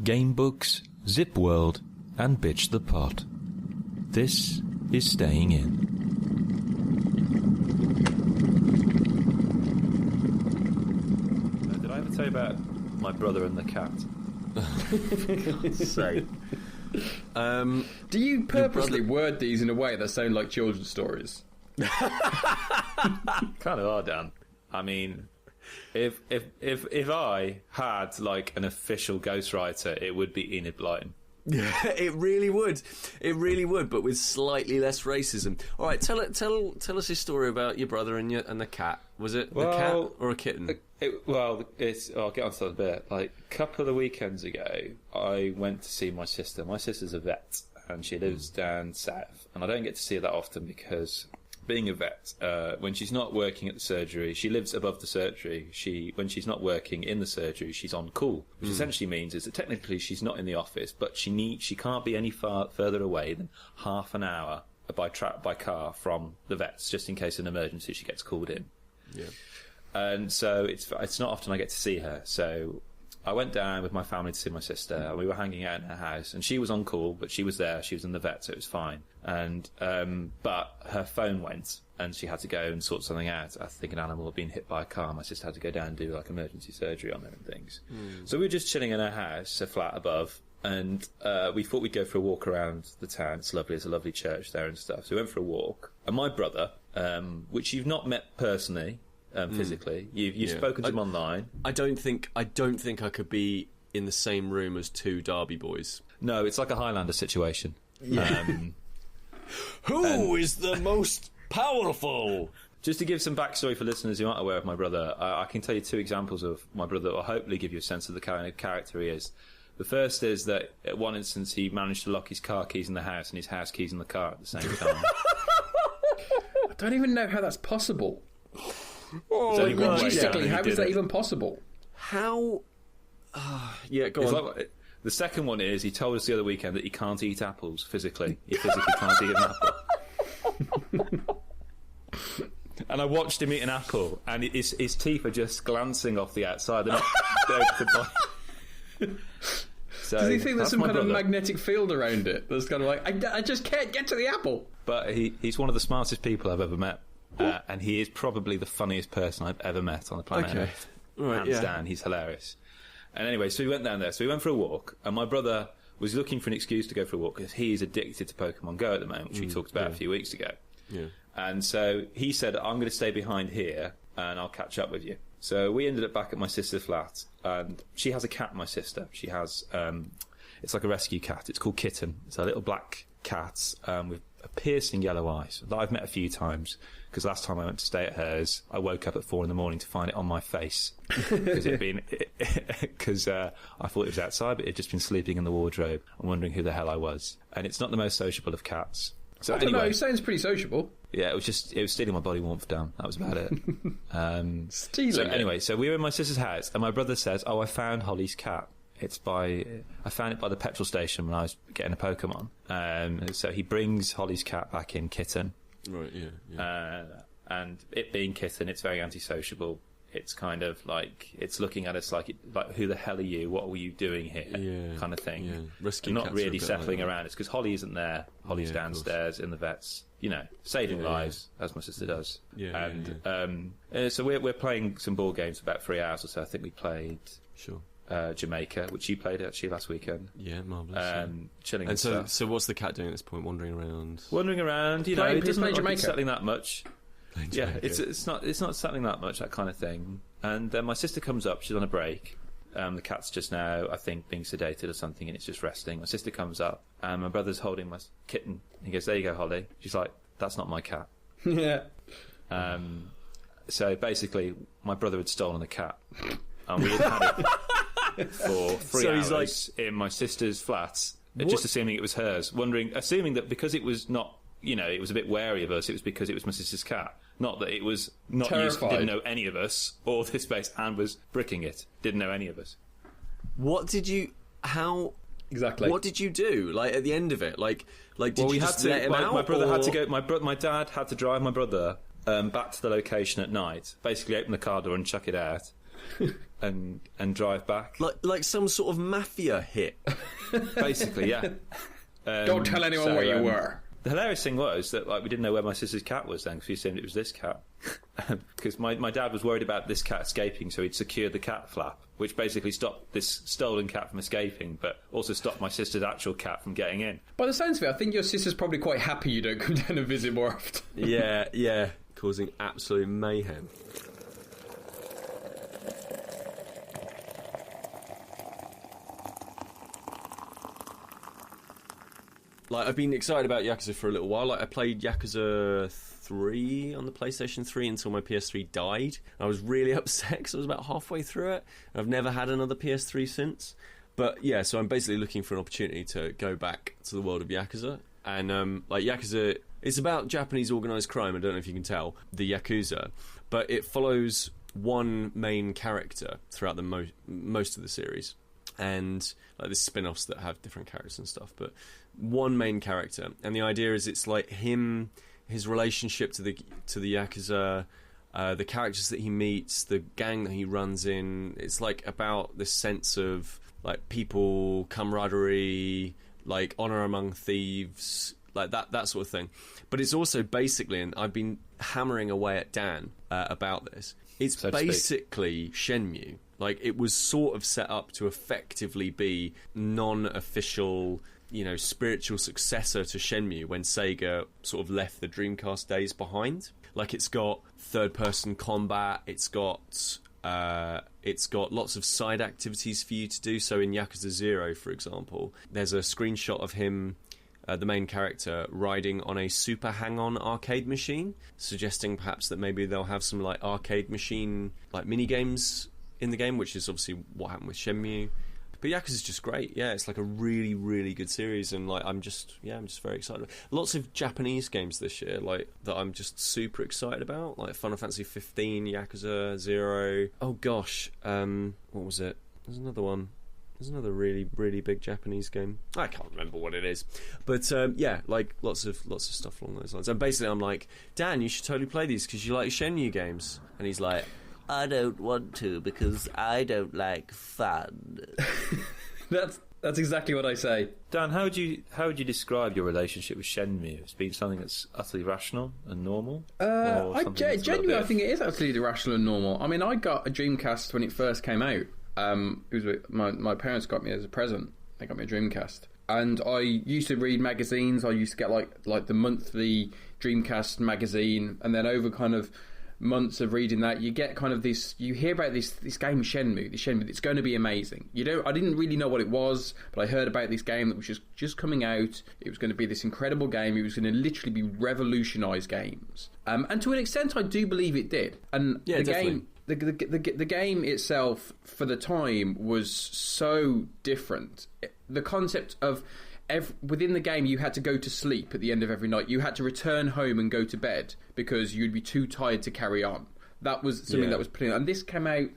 Gamebooks, Zip World, and Bitch the Pot. This is Staying In. Did I ever tell you about my brother and the cat? For God's sake. Do you purposely word these in a way that sound like children's stories? Kind of are, Dan. I mean, if I had like an official ghostwriter, it would be Enid Blyton. Yeah, it really would. It really would, but with slightly less racism. All right, tell us a story about your brother and the cat. Was it the cat or a kitten? I'll get onto that a bit. Like a couple of weekends ago, I went to see my sister. My sister's a vet, and she lives down south. And I don't get to see her that often because, being a vet, when she's not working at the surgery, she lives above the surgery. When she's not working in the surgery, she's on call, which essentially means is that technically she's not in the office, but she can't be any further away than half an hour by car from the vets, just in case of an emergency she gets called in. Yeah. And so it's not often I get to see her. So I went down with my family to see my sister, and we were hanging out in her house, and she was on call, but she was there, she was in the vet, so it was fine. And but her phone went, and she had to go and sort something out. I think an animal had been hit by a car. My sister had to go down and do like emergency surgery on it and things. So we were just chilling in her house, a flat above, and we thought we'd go for a walk around the town. It's lovely, there's a lovely church there and stuff. So we went for a walk, and my brother, which you've not met personally, physically, you've spoken to him online. I don't think I could be in the same room as two Derby boys. No, it's like a Highlander situation. Yeah. Who is the most powerful? Just to give some backstory for listeners who aren't aware of my brother, I can tell you two examples of my brother that will hopefully give you a sense of the kind of character he is. The first is that at one instance he managed to lock his car keys in the house and his house keys in the car at the same time. I don't even know how that's possible. Logistically, how is that even possible? How? Yeah, go on. Like, the second one is he told us the other weekend that he can't eat apples physically. He physically can't eat an apple. And I watched him eat an apple, and his teeth are just glancing off the outside. They're not So, does he think there's some kind of magnetic field around it that's kind of like, I just can't get to the apple? But he's one of the smartest people I've ever met. And he is probably the funniest person I've ever met on the planet Earth. Right, Hands down, he's hilarious. And anyway, so we went down there. So we went for a walk, and my brother was looking for an excuse to go for a walk because he's addicted to Pokemon Go at the moment, which we talked about a few weeks ago. Yeah. And so he said, I'm going to stay behind here, and I'll catch up with you. So we ended up back at my sister's flat, and she has a cat, my sister. She has, it's like a rescue cat. It's called Kitten. It's a little black cat with a piercing yellow eyes that I've met a few times, because last time I went to stay at hers, I woke up at 4 a.m. to find it on my face because I thought it was outside, but it had just been sleeping in the wardrobe and wondering who the hell I was. And it's not the most sociable of cats. So I don't know, he sounds pretty sociable. Yeah, it was stealing my body warmth down. That was about it. Stealing. So anyway, so we were in my sister's house, and my brother says, "Oh, I found Holly's cat. I found it by the petrol station when I was getting a Pokemon." So he brings Holly's cat back in, Kitten. Right. Yeah. And it being Kitten, it's very antisociable. It's kind of like it's looking at us like who the hell are you? What were you doing here? Yeah, kind of thing. Yeah. And not really settling around. It's because Holly isn't there. Holly's downstairs in the vets. Saving lives as my sister does. Yeah. And so we're playing some board games for about 3 hours or so. I think we played Jamaica, which you played actually last weekend. Yeah, marvellous. Chilling. And stuff. So what's the cat doing at this point? Wandering around. It doesn't look like Jamaica. it's settling that much. Yeah, Jamaica. it's not settling that much, that kind of thing. And then my sister comes up. She's on a break. The cat's just now, I think, being sedated or something, and it's just resting. My sister comes up, and my brother's holding my kitten. He goes, "There you go, Holly." She's like, "That's not my cat." Yeah. So basically, my brother had stolen the cat, and we had it for 3 hours in my sister's flat, just assuming it was hers, assuming that because it was not, it was a bit wary of us, it was because it was my sister's cat. Not that it was not used, didn't know any of us or this place and was bricking it. Didn't know any of us. Exactly. What did you do? Like at the end of it, did you just let him out? My brother had to go. My dad had to drive my brother back to the location at night. Basically, open the car door and chuck it out. and drive back. Like some sort of mafia hit. Basically, yeah. Don't tell anyone where you were. The hilarious thing was that we didn't know where my sister's cat was then, because we assumed it was this cat. Because my dad was worried about this cat escaping, so he'd secured the cat flap, which basically stopped this stolen cat from escaping, but also stopped my sister's actual cat from getting in. By the sounds of it, I think your sister's probably quite happy you don't come down and visit more often. Yeah, causing absolute mayhem. I've been excited about Yakuza for a little while. I played Yakuza 3 on the PlayStation 3 until my PS3 died. I was really upset because I was about halfway through it. I've never had another PS3 since. But yeah, so I'm basically looking for an opportunity to go back to the world of Yakuza. And Yakuza, it's about Japanese organised crime. I don't know if you can tell, the Yakuza, but it follows one main character throughout the most of the series, and there's spin-offs that have different characters and stuff, but one main character. And the idea is it's like his relationship to the Yakuza, the characters that he meets, the gang that he runs in. It's like about this sense of like people, camaraderie, like honor among thieves, like that sort of thing. But it's also basically, and I've been hammering away at Dan about this, it's so basically Shenmue. Like, it was sort of set up to effectively be non-official, spiritual successor to Shenmue when Sega sort of left the Dreamcast days behind. Like, it's got third-person combat, it's got lots of side activities for you to do. So in Yakuza 0, for example, there's a screenshot of him, the main character, riding on a super hang-on arcade machine, suggesting perhaps that maybe they'll have some like arcade machine like mini-games in the game, which is obviously what happened with Shenmue. But Yakuza's just great. Yeah, it's like a really, really good series, and like I'm just very excited. Lots of Japanese games this year, like that I'm just super excited about, like Final Fantasy 15, Yakuza 0. Oh gosh, what was it? There's another one. There's another really, really big Japanese game. I can't remember what it is, but yeah, like lots of stuff along those lines. And basically, I'm like, Dan, you should totally play these because you like Shenmue games, and he's like, I don't want to because I don't like fun. That's exactly what I say. Dan, how would you describe your relationship with Shenmue? It's been something that's utterly rational and normal? Genuinely, I think it is utterly rational and normal. I mean, I got a Dreamcast when it first came out. It was my parents got me as a present. They got me a Dreamcast. And I used to read magazines. I used to get like the monthly Dreamcast magazine, and then over kind of months of reading that, you get kind of this, you hear about this game Shenmue, it's going to be amazing. I didn't really know what it was, but I heard about this game that was just coming out. It was going to be this incredible game. It was going to literally be revolutionise games, and to an extent I do believe it did. And yeah, the game, the game itself for the time was so different. The concept of within the game, you had to go to sleep at the end of every night. You had to return home and go to bed because you'd be too tired to carry on. That was something that was put in. And this came out,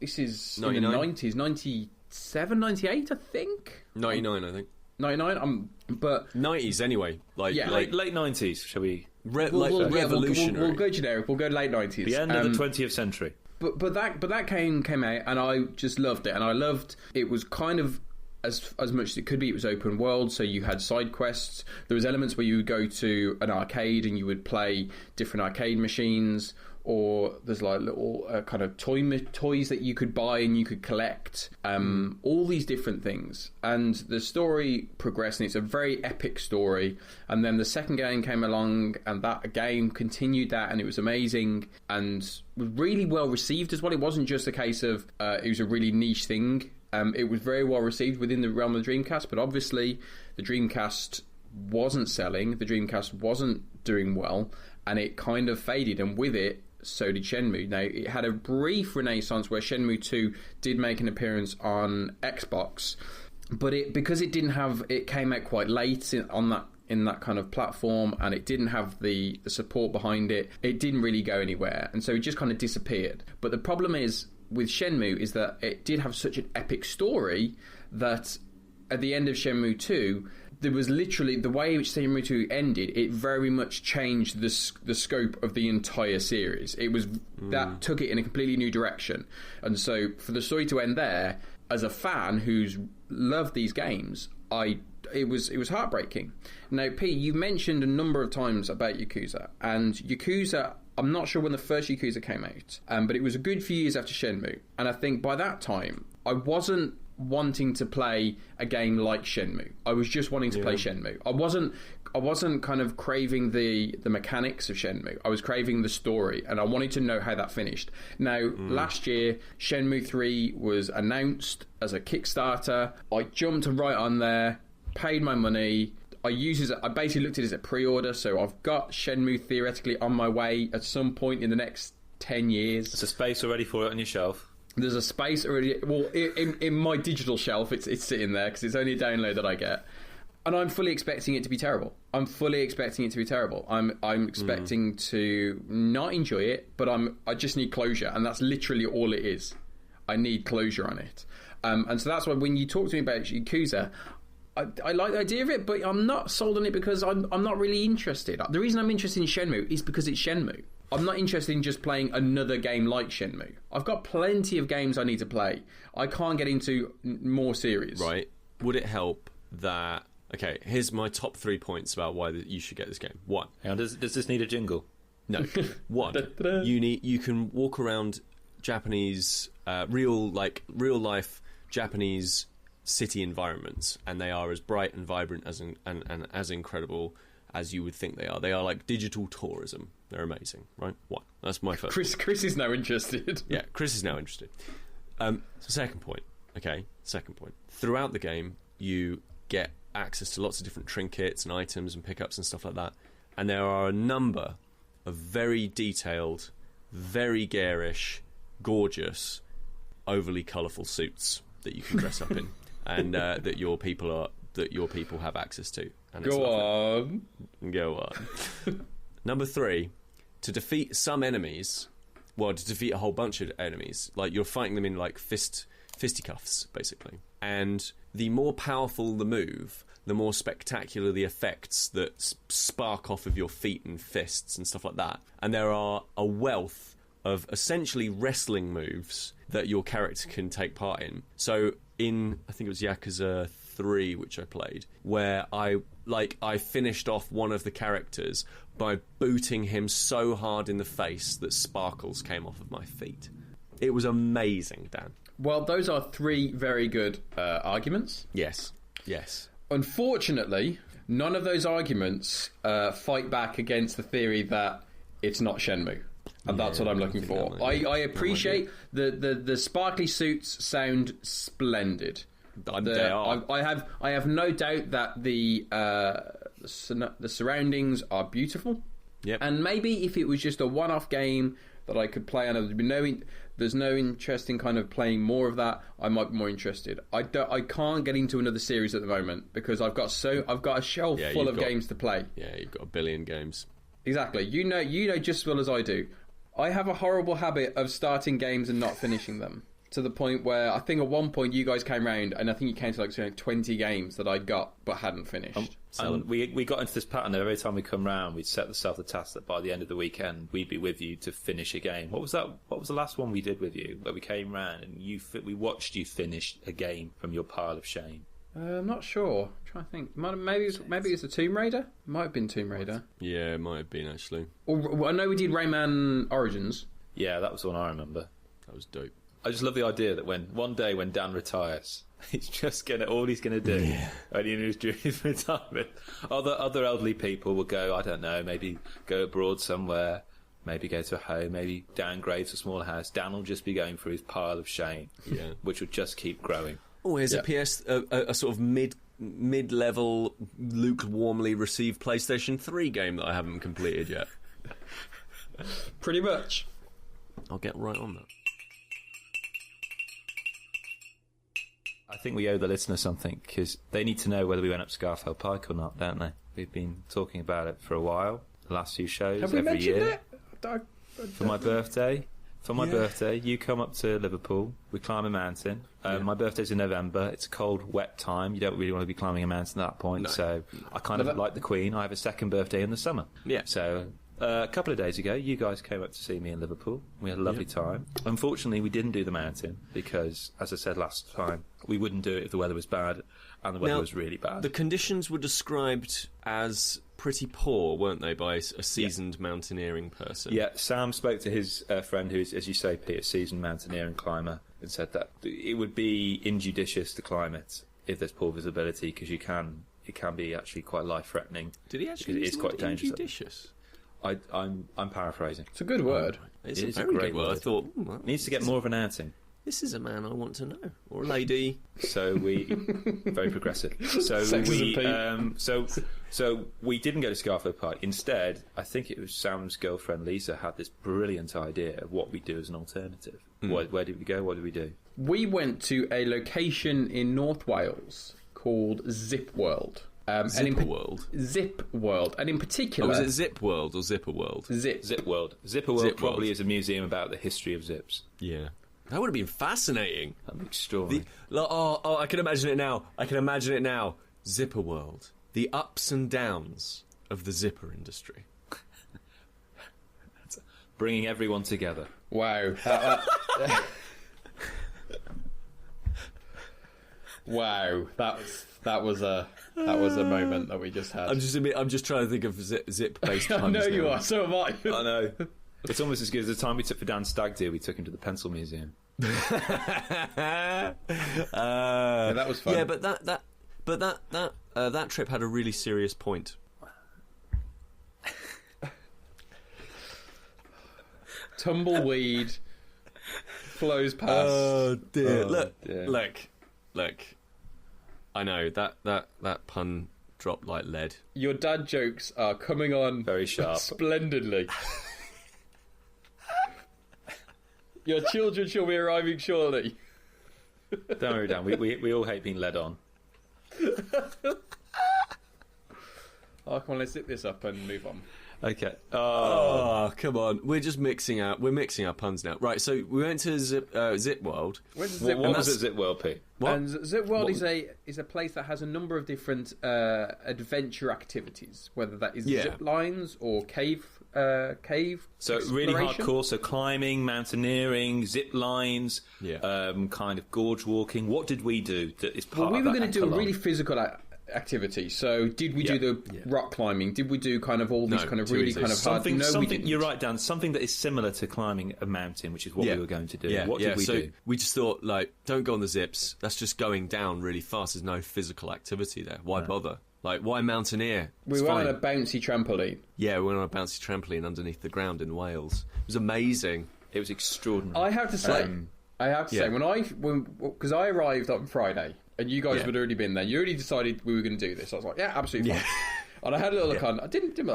this is 99? In the 90s, 97, 98, I think? 99, I think. 99? But 90s anyway. Late 90s, shall we? Revolutionary. We'll go generic. We'll go late 90s. The end of the 20th century. But that came out, and I just loved it. And I loved, it was kind of, as much as it could be, it was open world, so you had side quests. There was elements where you would go to an arcade and you would play different arcade machines, or there's like little kind of toys that you could buy and you could collect, all these different things. And the story progressed, and it's a very epic story. And then the second game came along, and that game continued that, and it was amazing and was really well received as well. It wasn't just a case of it was a really niche thing. It was very well received within the realm of the Dreamcast, but obviously the Dreamcast wasn't selling, the Dreamcast wasn't doing well, and it kind of faded, and with it, so did Shenmue. Now, it had a brief renaissance where Shenmue 2 did make an appearance on Xbox, but because it came out quite late in that kind of platform, and it didn't have the support behind it, it didn't really go anywhere, and so it just kind of disappeared. But the problem with Shenmue is that it did have such an epic story that at the end of Shenmue 2, there was literally the way which Shenmue 2 ended. It very much changed the scope of the entire series. It was that took it in a completely new direction, and so for the story to end there, as a fan who's loved these games, it was heartbreaking. Now, P, you've mentioned a number of times about Yakuza, and Yakuza, I'm not sure when the first Yakuza came out, but it was a good few years after Shenmue, and I think by that time I wasn't wanting to play a game like Shenmue. I was just wanting to play Shenmue. I wasn't kind of craving the mechanics of Shenmue. I was craving the story, and I wanted to know how that finished. Now, last year, Shenmue 3 was announced as a Kickstarter. I jumped right on there, paid my money. I basically looked at it as a pre-order, so I've got Shenmue theoretically on my way at some point in the next 10 years. There's a space already for it on your shelf. There's a space already. Well, in my digital shelf, it's sitting there because it's only a download that I get, and I'm fully expecting it to be terrible. I'm expecting to not enjoy it, but I just need closure, and that's literally all it is. I need closure on it, and so that's why when you talk to me about Yakuza, I like the idea of it, but I'm not sold on it because I'm not really interested. The reason I'm interested in Shenmue is because it's Shenmue. I'm not interested in just playing another game like Shenmue. I've got plenty of games I need to play. I can't get into more series. Right. Would it help that... Okay, here's my top 3 points about why you should get this game. 1. Hang on, does this need a jingle? No. 1. You can walk around Japanese... real life Japanese city environments, and they are as bright and vibrant and as incredible as you would think they are. They are like digital tourism. They're amazing, right? 1. That's my first. Kris is now interested. Yeah, Kris is now interested. Second point. Throughout the game, you get access to lots of different trinkets and items and pickups and stuff like that. And there are a number of very detailed, very garish, gorgeous, overly colourful suits that you can dress up in, and that your people have access to. And Go on. Number 3, to defeat some enemies, to defeat a whole bunch of enemies, like you're fighting them in like fisticuffs, basically. And the more powerful the move, the more spectacular the effects that spark off of your feet and fists and stuff like that. And there are a wealth of essentially wrestling moves that your character can take part in. So in, I think it was Yakuza 3, which I played, where I finished off one of the characters by booting him so hard in the face that sparkles came off of my feet. It was amazing, Dan. Well, those are 3 very good arguments. Yes. Unfortunately, none of those arguments fight back against the theory that it's not Shenmue. And that's what I'm looking for. I appreciate the sparkly suits sound splendid. They are. I have no doubt that the surroundings are beautiful. Yep. And maybe if it was just a one-off game that I could play and there's no interest in kind of playing more of that, I might be more interested. I can't get into another series at the moment because I've got a shelf full of games to play. Yeah, you've got a billion games. Exactly. You know just as well as I do. I have a horrible habit of starting games and not finishing them, to the point where I think at one point you guys came round and I think you came to like 20 games that I got but hadn't finished. And we got into this pattern that every time we come round, we'd set ourselves the task that by the end of the weekend we'd be with you to finish a game. What was that? What was the last one we did with you, where we came round and we watched you finish a game from your pile of shame? I'm not sure. I'm trying to think. Maybe it's a Tomb Raider. Might have been Tomb Raider. Yeah, it might have been actually. Or I know we did Rayman Origins. Yeah, that was the one I remember. That was dope. I just love the idea that one day when Dan retires, he's just all he's gonna do, and during his retirement, other elderly people will go, I don't know, maybe go abroad somewhere, maybe go to a home, maybe downgrade to a smaller house. Dan will just be going through his pile of shame, which will just keep growing. Oh, here's a sort of mid-level, lukewarmly received PlayStation 3 game that I haven't completed yet. Pretty much. I'll get right on that. I think we owe the listener something, because they need to know whether we went up Scarfell Pike or not, don't they? We've been talking about it for a while, the last few shows, Have we every mentioned year. it? For my birthday. For my birthday, you come up to Liverpool. We climb a mountain. My birthday's in November. It's a cold, wet time. You don't really want to be climbing a mountain at that point. No. So I kind of like the Queen. I have a second birthday in the summer. Yeah. So a couple of days ago, you guys came up to see me in Liverpool. We had a lovely time. Unfortunately, we didn't do the mountain because, as I said last time, we wouldn't do it if the weather was bad, and the weather was really bad. The conditions were described as pretty poor, weren't they, by a seasoned mountaineering person? Yeah, Sam spoke to his friend who is, as you say, Pete, a seasoned mountaineering climber, and said that it would be injudicious to climb it if there's poor visibility, because it can be actually quite life-threatening. Did he actually use it is quite dangerous. Injudicious? I'm paraphrasing. It's a good word. It's a very great word. I thought, needs to get more of an outing. This is a man I want to know, or a lady. So we very progressive. So we didn't go to Scarfo Park. Instead, I think it was Sam's girlfriend Lisa had this brilliant idea of what we do as an alternative. Where did we go? What did we do? We went to a location in North Wales called Zip World. Zipper World? Zip World. And in particular... was it Zip World or Zipper World? Zip World. Zipper World probably is a museum about the history of zips. Yeah. That would have been fascinating. That'd be extraordinary. I can imagine it now. Zipper World. The ups and downs of the zipper industry. Bringing everyone together. Wow. Wow. That was a moment that we just had. I'm just trying to think of zip-based puns. I know you now. are. So am I. I know. It's almost as good as the time we took for Dan's stag do. We took him to the pencil museum. Yeah, that was fun. Yeah, but that trip had a really serious point. Tumbleweed flows past. Oh dear! Oh, dear. Look. I know that pun dropped like lead. Your dad jokes are coming on very sharp, splendidly. Your children shall be arriving shortly. Don't worry, Dan. We all hate being led on. Oh, come on, let's zip this up and move on. Okay. Oh, come on. We're mixing our puns now. Right, so we went to Zip World. Where's Zip What was at Zip World, Pete? What? And Zip World is a place that has a number of different adventure activities, whether that is zip lines or cave So really hardcore, so climbing, mountaineering, zip lines, kind of gorge walking. What did we do that is part of that? We were going to do a really physical activity. So did we do the rock climbing? Did we do kind of all these kind of really kind of hard... No, we didn't. You're right, Dan. Something that is similar to climbing a mountain, which is what we were going to do. What did we do? We just thought, don't go on the zips. That's just going down really fast. There's no physical activity there. Why bother? Why mountaineer? We went on a bouncy trampoline. Yeah, we went on a bouncy trampoline underneath the ground in Wales. It was amazing. It was extraordinary. I have to say, because I arrived on Friday, and you guys had already been there. You already decided we were going to do this. I was like, yeah, absolutely fine. And I had a little look on. I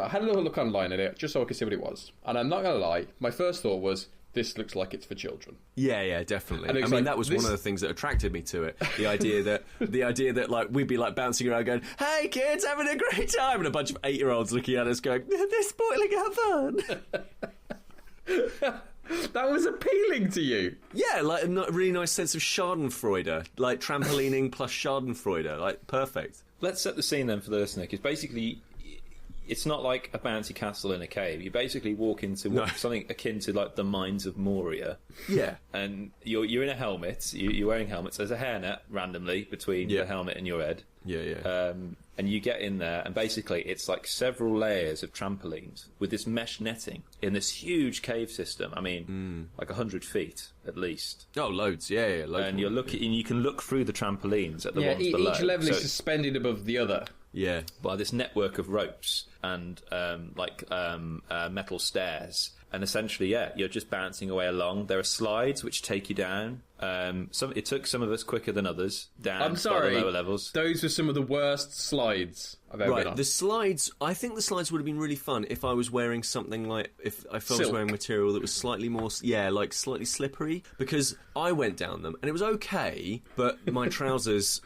had a little look online at it just so I could see what it was. And I'm not going to lie, my first thought was, this looks like it's for children. Yeah, definitely. I mean, that was one of the things that attracted me to it. The idea that we'd be bouncing around going, "Hey kids, having a great time," and a bunch of 8-year-olds looking at us going, "They're spoiling our fun." That was appealing to you. Yeah, a really nice sense of Schadenfreude, trampolining plus Schadenfreude, perfect. Let's set the scene then for the listener, because basically, it's not like a bouncy castle in a cave. You basically walk into something akin to the mines of Moria. Yeah. And you're in a helmet. You're wearing helmets. There's a hairnet randomly between the helmet and your head. Yeah. And you get in there, and basically it's several layers of trampolines with this mesh netting in this huge cave system. I mean, 100 feet at least. Oh, loads. Yeah, loads. And and you can look through the trampolines at the ones below. Each level is suspended above the other. Yeah, by this network of ropes and metal stairs, and essentially, you're just bouncing away along. There are slides which take you down. It took some of us quicker than others down. I'm sorry, by the lower levels. Those were some of the worst slides I've ever been Right, on. the slides. I think the slides would have been really fun if I was wearing something like if I was Silk. wearing material that was slightly more, like slightly slippery. Because I went down them and it was okay, but my trousers,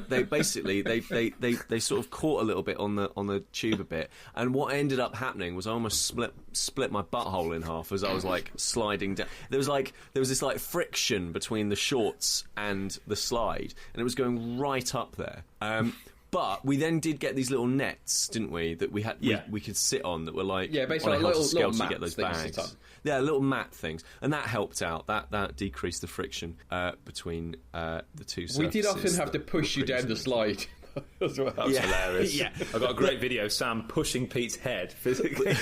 they basically they sort of caught a little bit on the tube a bit, and what ended up happening was I almost split my butthole in half as I was like sliding down. There was this like friction between the shorts and the slide, and it was going right up there. But we then did get these little nets, didn't we? That we had, we could sit on. That were like, basically on a like house little scale to mats get those that you sit bags. on. Yeah, little mat things, and that helped out. That decreased the friction between the two surfaces. We did often have to push you down the slide. As well. That was hilarious. Yeah. I got a great video of Sam pushing Pete's head physically.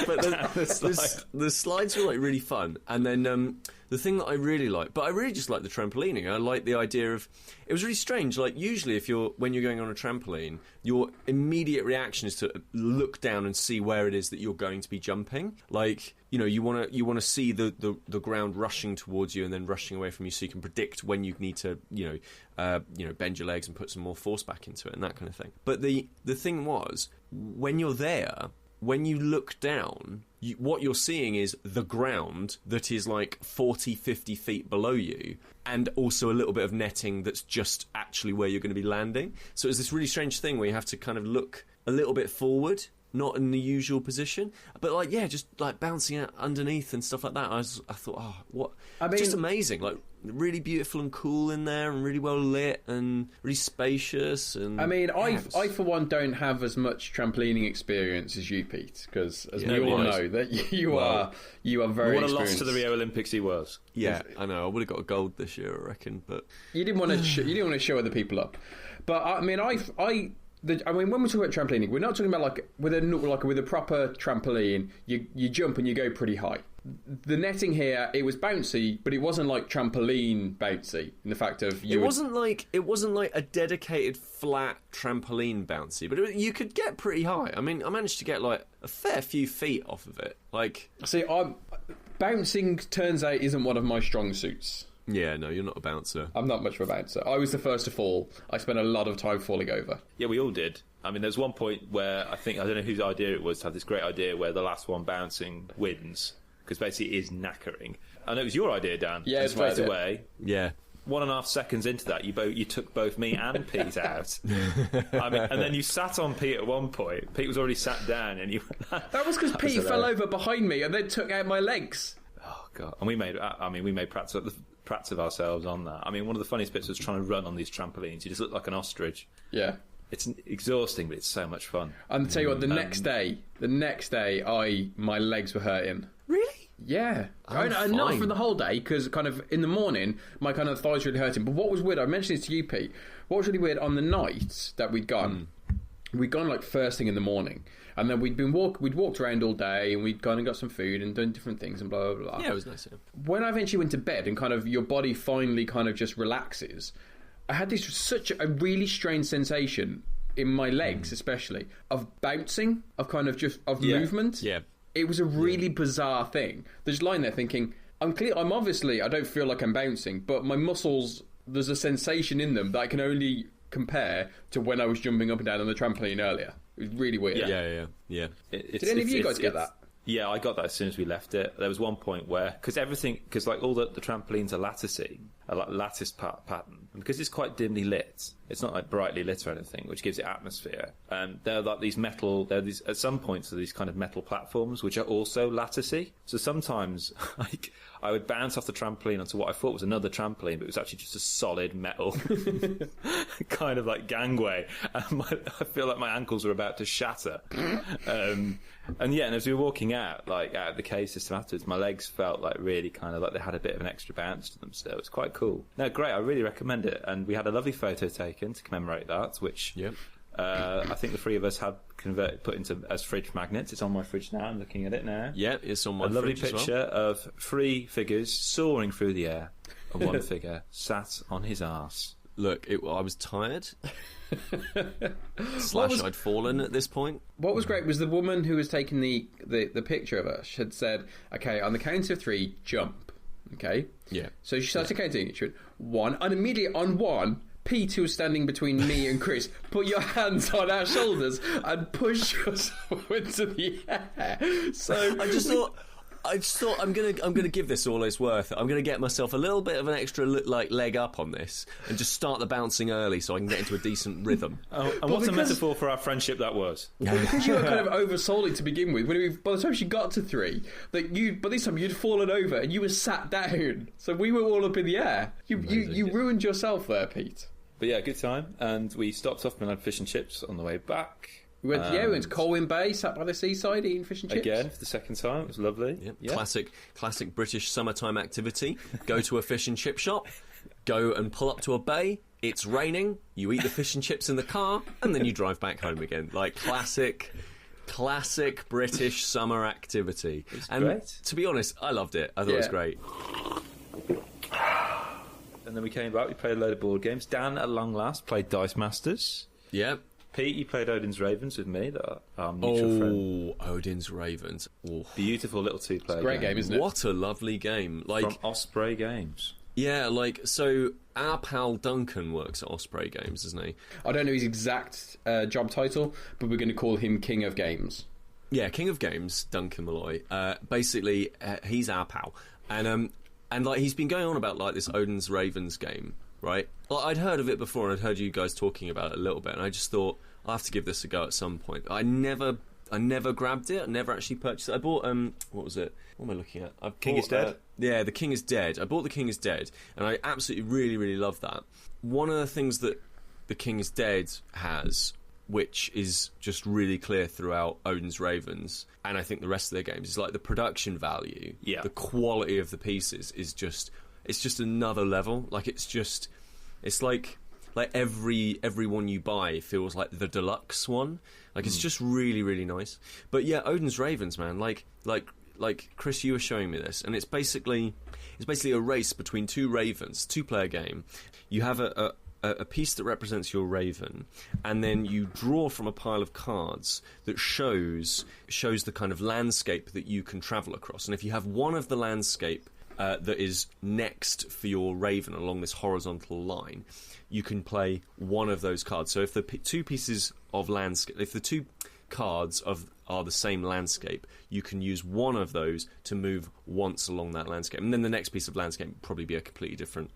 But down the slide. the slides were like really fun, and then the thing that I really liked, but I really just liked the trampolining. I liked the idea of, it was really strange. Like usually, when you're going on a trampoline, your immediate reaction is to look down and see where it is that you're going to be jumping. Like, you know, you want to see the ground rushing towards you and then rushing away from you, so you can predict when you need to bend your legs and put some more force back into it and that kind of thing. But the thing was, when you're there, when you look down, what you're seeing is the ground that is like 40, 50 feet below you, and also a little bit of netting that's just actually where you're going to be landing. So it's this really strange thing where you have to kind of look a little bit forward, not in the usual position, but like, just like bouncing out underneath and stuff like that. I thought, oh, what? I mean, just amazing. Like, really beautiful and cool in there, and really well lit and really spacious. And I mean, I for one don't have as much trampolining experience as you, Pete, because as we all know that you are very What a experienced. loss to the Rio Olympics he was. Yeah, I know. I would have got a gold this year, I reckon, but you didn't want to show other people up. But I mean, when we talk about trampolining, we're not talking about like with a proper trampoline. You jump and you go pretty high. The netting here, it was bouncy, but it wasn't like trampoline bouncy. In the fact of it wasn't like a dedicated flat trampoline bouncy, but you could get pretty high. I mean, I managed to get like a fair few feet off of it. Like, see, bouncing turns out isn't one of my strong suits. Yeah, no, you're not a bouncer. I'm not much of a bouncer. I was the first to fall. I spent a lot of time falling over. Yeah, we all did. I mean, there's one point where I don't know whose idea it was to have this great idea where the last one bouncing wins, because basically it is knackering. I know it was your idea, Dan. Yeah, and straight away. Yeah. 1.5 seconds into that, you took both me and Pete out. I mean, and then you sat on Pete at one point. Pete was already sat down, and you. That was because Pete fell over behind me and then took out my legs. Oh god! And we made practice of ourselves on that. I mean, one of the funniest bits was trying to run on these trampolines. You just look like an ostrich. Yeah. It's exhausting, but it's so much fun. And I'll tell you what, the next day, my legs were hurting. Really? Yeah. Not for the whole day, because kind of in the morning, my kind of thighs were really hurting. But what was weird, I mentioned this to you, Pete, what was really weird, on the night that we'd gone like first thing in the morning, and then we'd walked around all day, and we'd gone and got some food and done different things and blah, blah, blah. Yeah, it was nice. Yeah. When I eventually went to bed and kind of your body finally kind of just relaxes, I had such a really strange sensation in my legs, especially, of bouncing, of kind of just, of movement. Yeah. It was a really bizarre thing. Just lying there thinking, I don't feel like I'm bouncing, but my muscles, there's a sensation in them that I can only compare to when I was jumping up and down on the trampoline earlier. It was really weird. Yeah. Did any of you guys get that? Yeah, I got that as soon as we left it. There was one point where, because like all the trampolines are lattice pattern, and because it's quite dimly lit, it's not like brightly lit or anything, which gives it atmosphere. They're like at some points are these kind of metal platforms which are also latticey. So sometimes, like, I would bounce off the trampoline onto what I thought was another trampoline, but it was actually just a solid metal kind of like gangway. And I feel like my ankles were about to shatter. And as we were walking out of the cave system afterwards, my legs felt like really kind of like they had a bit of an extra bounce to them. So it was quite cool. No, great. I really recommend it. And we had a lovely photo taken to commemorate that, which I think the three of us have put into as fridge magnets. It's on my fridge now. I'm looking at it now. Yeah, it's on my fridge. A lovely picture of 3 figures soaring through the air, and one figure sat on his arse. Look, I was tired. I'd fallen at this point. What was great was the woman who was taking the picture of us had said, okay, on the count of 3, jump. Okay? Yeah. So she started counting. She went, 1, and immediately on 1, Pete, who was standing between me and Kris, put your hands on our shoulders and push yourself into the air. So I just thought I'm gonna give this all it's worth. I'm gonna get myself a little bit of an extra leg up on this and just start the bouncing early so I can get into a decent rhythm. Oh, and what a metaphor for our friendship that was. Well, because you were kind of oversold it to begin with. By the time she got to 3, by this time you'd fallen over and you were sat down. So we were all up in the air. You ruined yourself there, Pete. But yeah, good time. And we stopped off and had fish and chips on the way back. We went to Colwyn Bay, sat by the seaside, eating fish and chips. Again, for the second time. It was lovely. Yep. Yeah. Classic British summertime activity. Go to a fish and chip shop, go and pull up to a bay, it's raining, you eat the fish and chips in the car, and then you drive back home again. Like, classic British summer activity. And great. To be honest, I loved it. I thought it was great. And then we came back, we played a load of board games. Dan, at long last, played Dice Masters. Yep. Pete, you played Odin's Ravens with me, our mutual friend. Odin's Ravens. Oh. Beautiful little two-player Great game, isn't it? What a lovely game. From Osprey Games. Yeah, so our pal Duncan works at Osprey Games, doesn't he? I don't know his exact job title, but we're going to call him King of Games. Yeah, King of Games, Duncan Malloy. Basically, he's our pal. And he's been going on about, this Odin's Ravens game, right? Well, I'd heard of it before, and I'd heard you guys talking about it a little bit, and I just thought, I'll have to give this a go at some point. I never grabbed it. I never actually purchased it. I bought, what was it? What am I looking at? King is Dead? Yeah, The King is Dead. I bought The King is Dead, and I absolutely really, really love that. One of the things that The King is Dead has, which is just really clear throughout Odin's Ravens, and I think the rest of their games, is the production value, the quality of the pieces is just, it's just another level. It's like every one you buy feels like the deluxe one. It's just really, really nice. But yeah, Odin's Ravens, man, like Kris, you were showing me this, and it's basically a race between two ravens, 2-player game. You have a piece that represents your raven, and then you draw from a pile of cards that shows the kind of landscape that you can travel across. And if you have one of the landscape that is next for your raven along this horizontal line, you can play one of those cards. So if the two pieces of landscape, if the two cards are the same landscape, you can use one of those to move once along that landscape, and then the next piece of landscape will probably be a completely different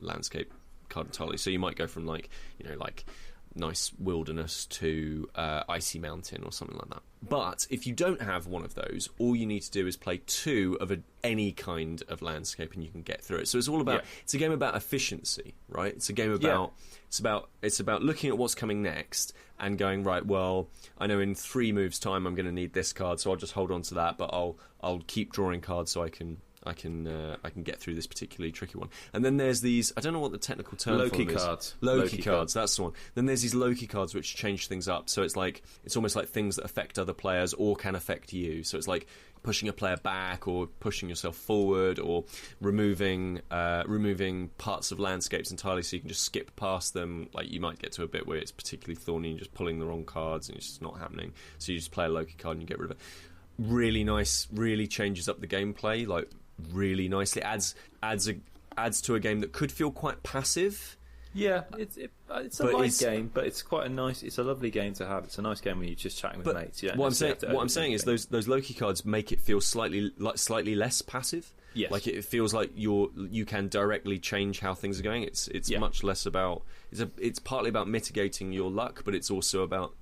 landscape card entirely. So you might go from nice wilderness to icy mountain or something like that. But if you don't have one of those, all you need to do is play 2 of any kind of landscape, and you can get through it. So it's all about it's a game about efficiency, right? It's a game about it's about looking at what's coming next and going, right, well, I know in 3 moves time I'm going to need this card, so I'll just hold on to that, but I'll keep drawing cards so I can get through this particularly tricky one. And then there's these, I don't know what the technical term for them is. Loki cards, that's the one. Then there's these Loki cards which change things up. So it's almost like things that affect other players or can affect you. So it's like pushing a player back or pushing yourself forward or removing parts of landscapes entirely so you can just skip past them. Like you might get to a bit where it's particularly thorny and you're just pulling the wrong cards and it's just not happening. So you just play a Loki card and you get rid of it. Really nice, really changes up the gameplay, really nicely. Adds to a game that could feel quite passive. Yeah, it's a light game, but it's quite it's a lovely game to have. It's a nice game when you're just chatting with mates. What I'm saying is those Loki cards make it feel slightly less passive. Yes. It feels like you can directly change how things are going. It's much less about it's partly about mitigating your luck, but it's also about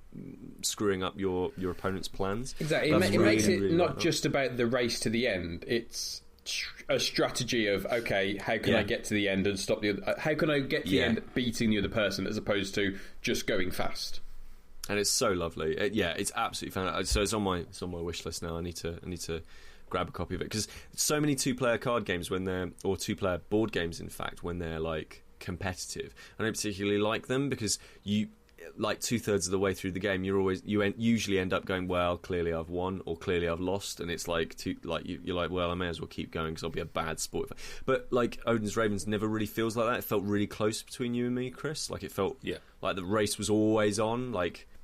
screwing up your opponent's plans. Exactly. It makes it not just about the race to the end. It's a strategy of, okay, how can I get to the end and stop the other, how can I get to the end beating the other person, as opposed to just going fast. And it's so lovely. It's absolutely fantastic. So it's on my wish list now. I need to grab a copy of it, because so many 2-player card games or 2-player board games, in fact, when they're competitive, I don't particularly like them, because you 2/3 of the way through the game, you usually end up going, well, clearly I've won or clearly I've lost, and it's you're like, well, I may as well keep going because I'll be a bad sport. But Odin's Ravens never really feels like that. It felt really close between you and me, Kris. It felt like the race was always on.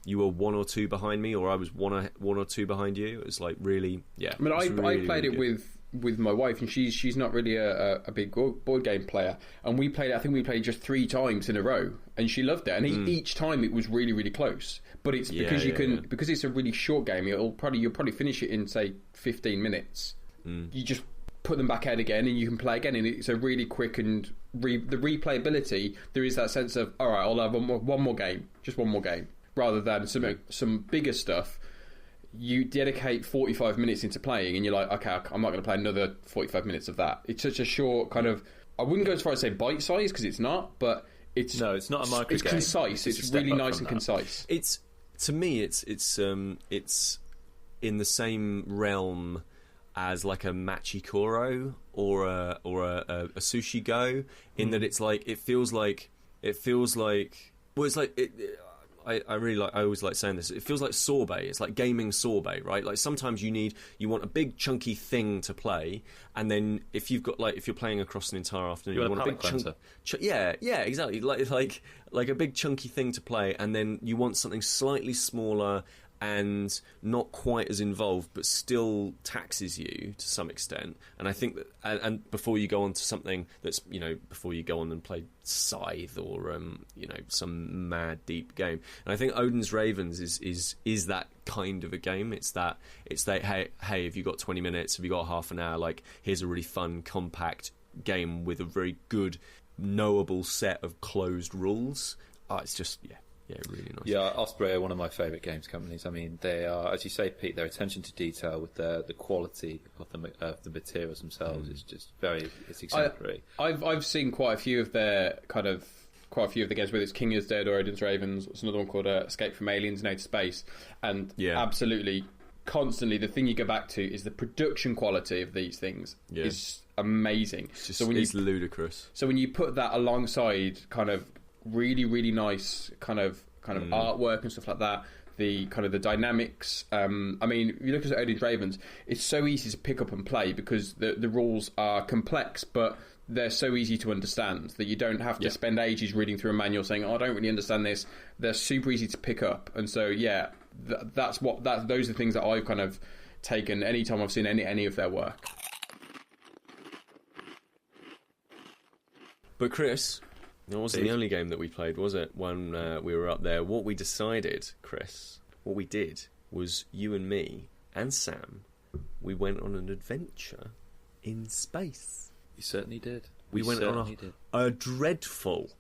You were 1 or 2 behind me, or I was one or 2 behind you. It was really, I mean, I played it with with my wife, and she's not really a big board game player, and we played. I think we played just 3 times in a row, and she loved it. And each time it was really, really close. But it's because because it's a really short game. You'll probably finish it in say 15 minutes. You just put them back out again, and you can play again. And it's a really quick and the replayability. There is that sense of, all right, I'll have one more game, just one more game, rather than some bigger stuff. You dedicate 45 minutes into playing, and you're like, okay, I'm not going to play another 45 minutes of that. It's such a short kind of. I wouldn't go as far as say bite size because it's not, but it's not a micro. It's game. concise. It's really nice and concise. It's to me, it's in the same realm as like a Machikoro or a Sushi Go, in that it's like it feels like well, it's like I always like saying this. It feels like sorbet. It's like gaming sorbet, right? Like sometimes you want a big chunky thing to play, and then if you're playing across an entire afternoon, you want a big exactly. Like a big chunky thing to play, and then you want something slightly smaller and not quite as involved, but still taxes you to some extent. And I think that, and before you go on to something that's, before you go on and play Scythe or some mad deep game, and I think Odin's Ravens is that kind of a game. It's that hey, have you got 20 minutes? Have you got half an hour? Like, here's a really fun, compact game with a very good, knowable set of closed rules. It's just Yeah, really nice. Yeah, Osprey are one of my favourite games companies. I mean, they are, as you say, Pete, their attention to detail with the quality of the materials themselves is just it's exemplary. I've seen quite a few of the games, whether it's King is Dead or Odin's Ravens. There's another one called Escape from Aliens in Outer Space, and absolutely, constantly, the thing you go back to is the production quality of these things is amazing. It's ludicrous. So when you put that alongside kind of really, really nice kind of artwork and stuff like that, the kind of the dynamics. I mean, if you look at Odin's Ravens, it's so easy to pick up and play because the rules are complex, but they're so easy to understand that you don't have to spend ages reading through a manual saying, "Oh, I don't really understand this." They're super easy to pick up, and so those are the things that I've kind of taken anytime I've seen any of their work. But Kris, it wasn't the only game that we played, was it, when we were up there? What we decided, Kris, what we did was you and me and Sam, we went on an adventure in space. You certainly did. We went on a dreadful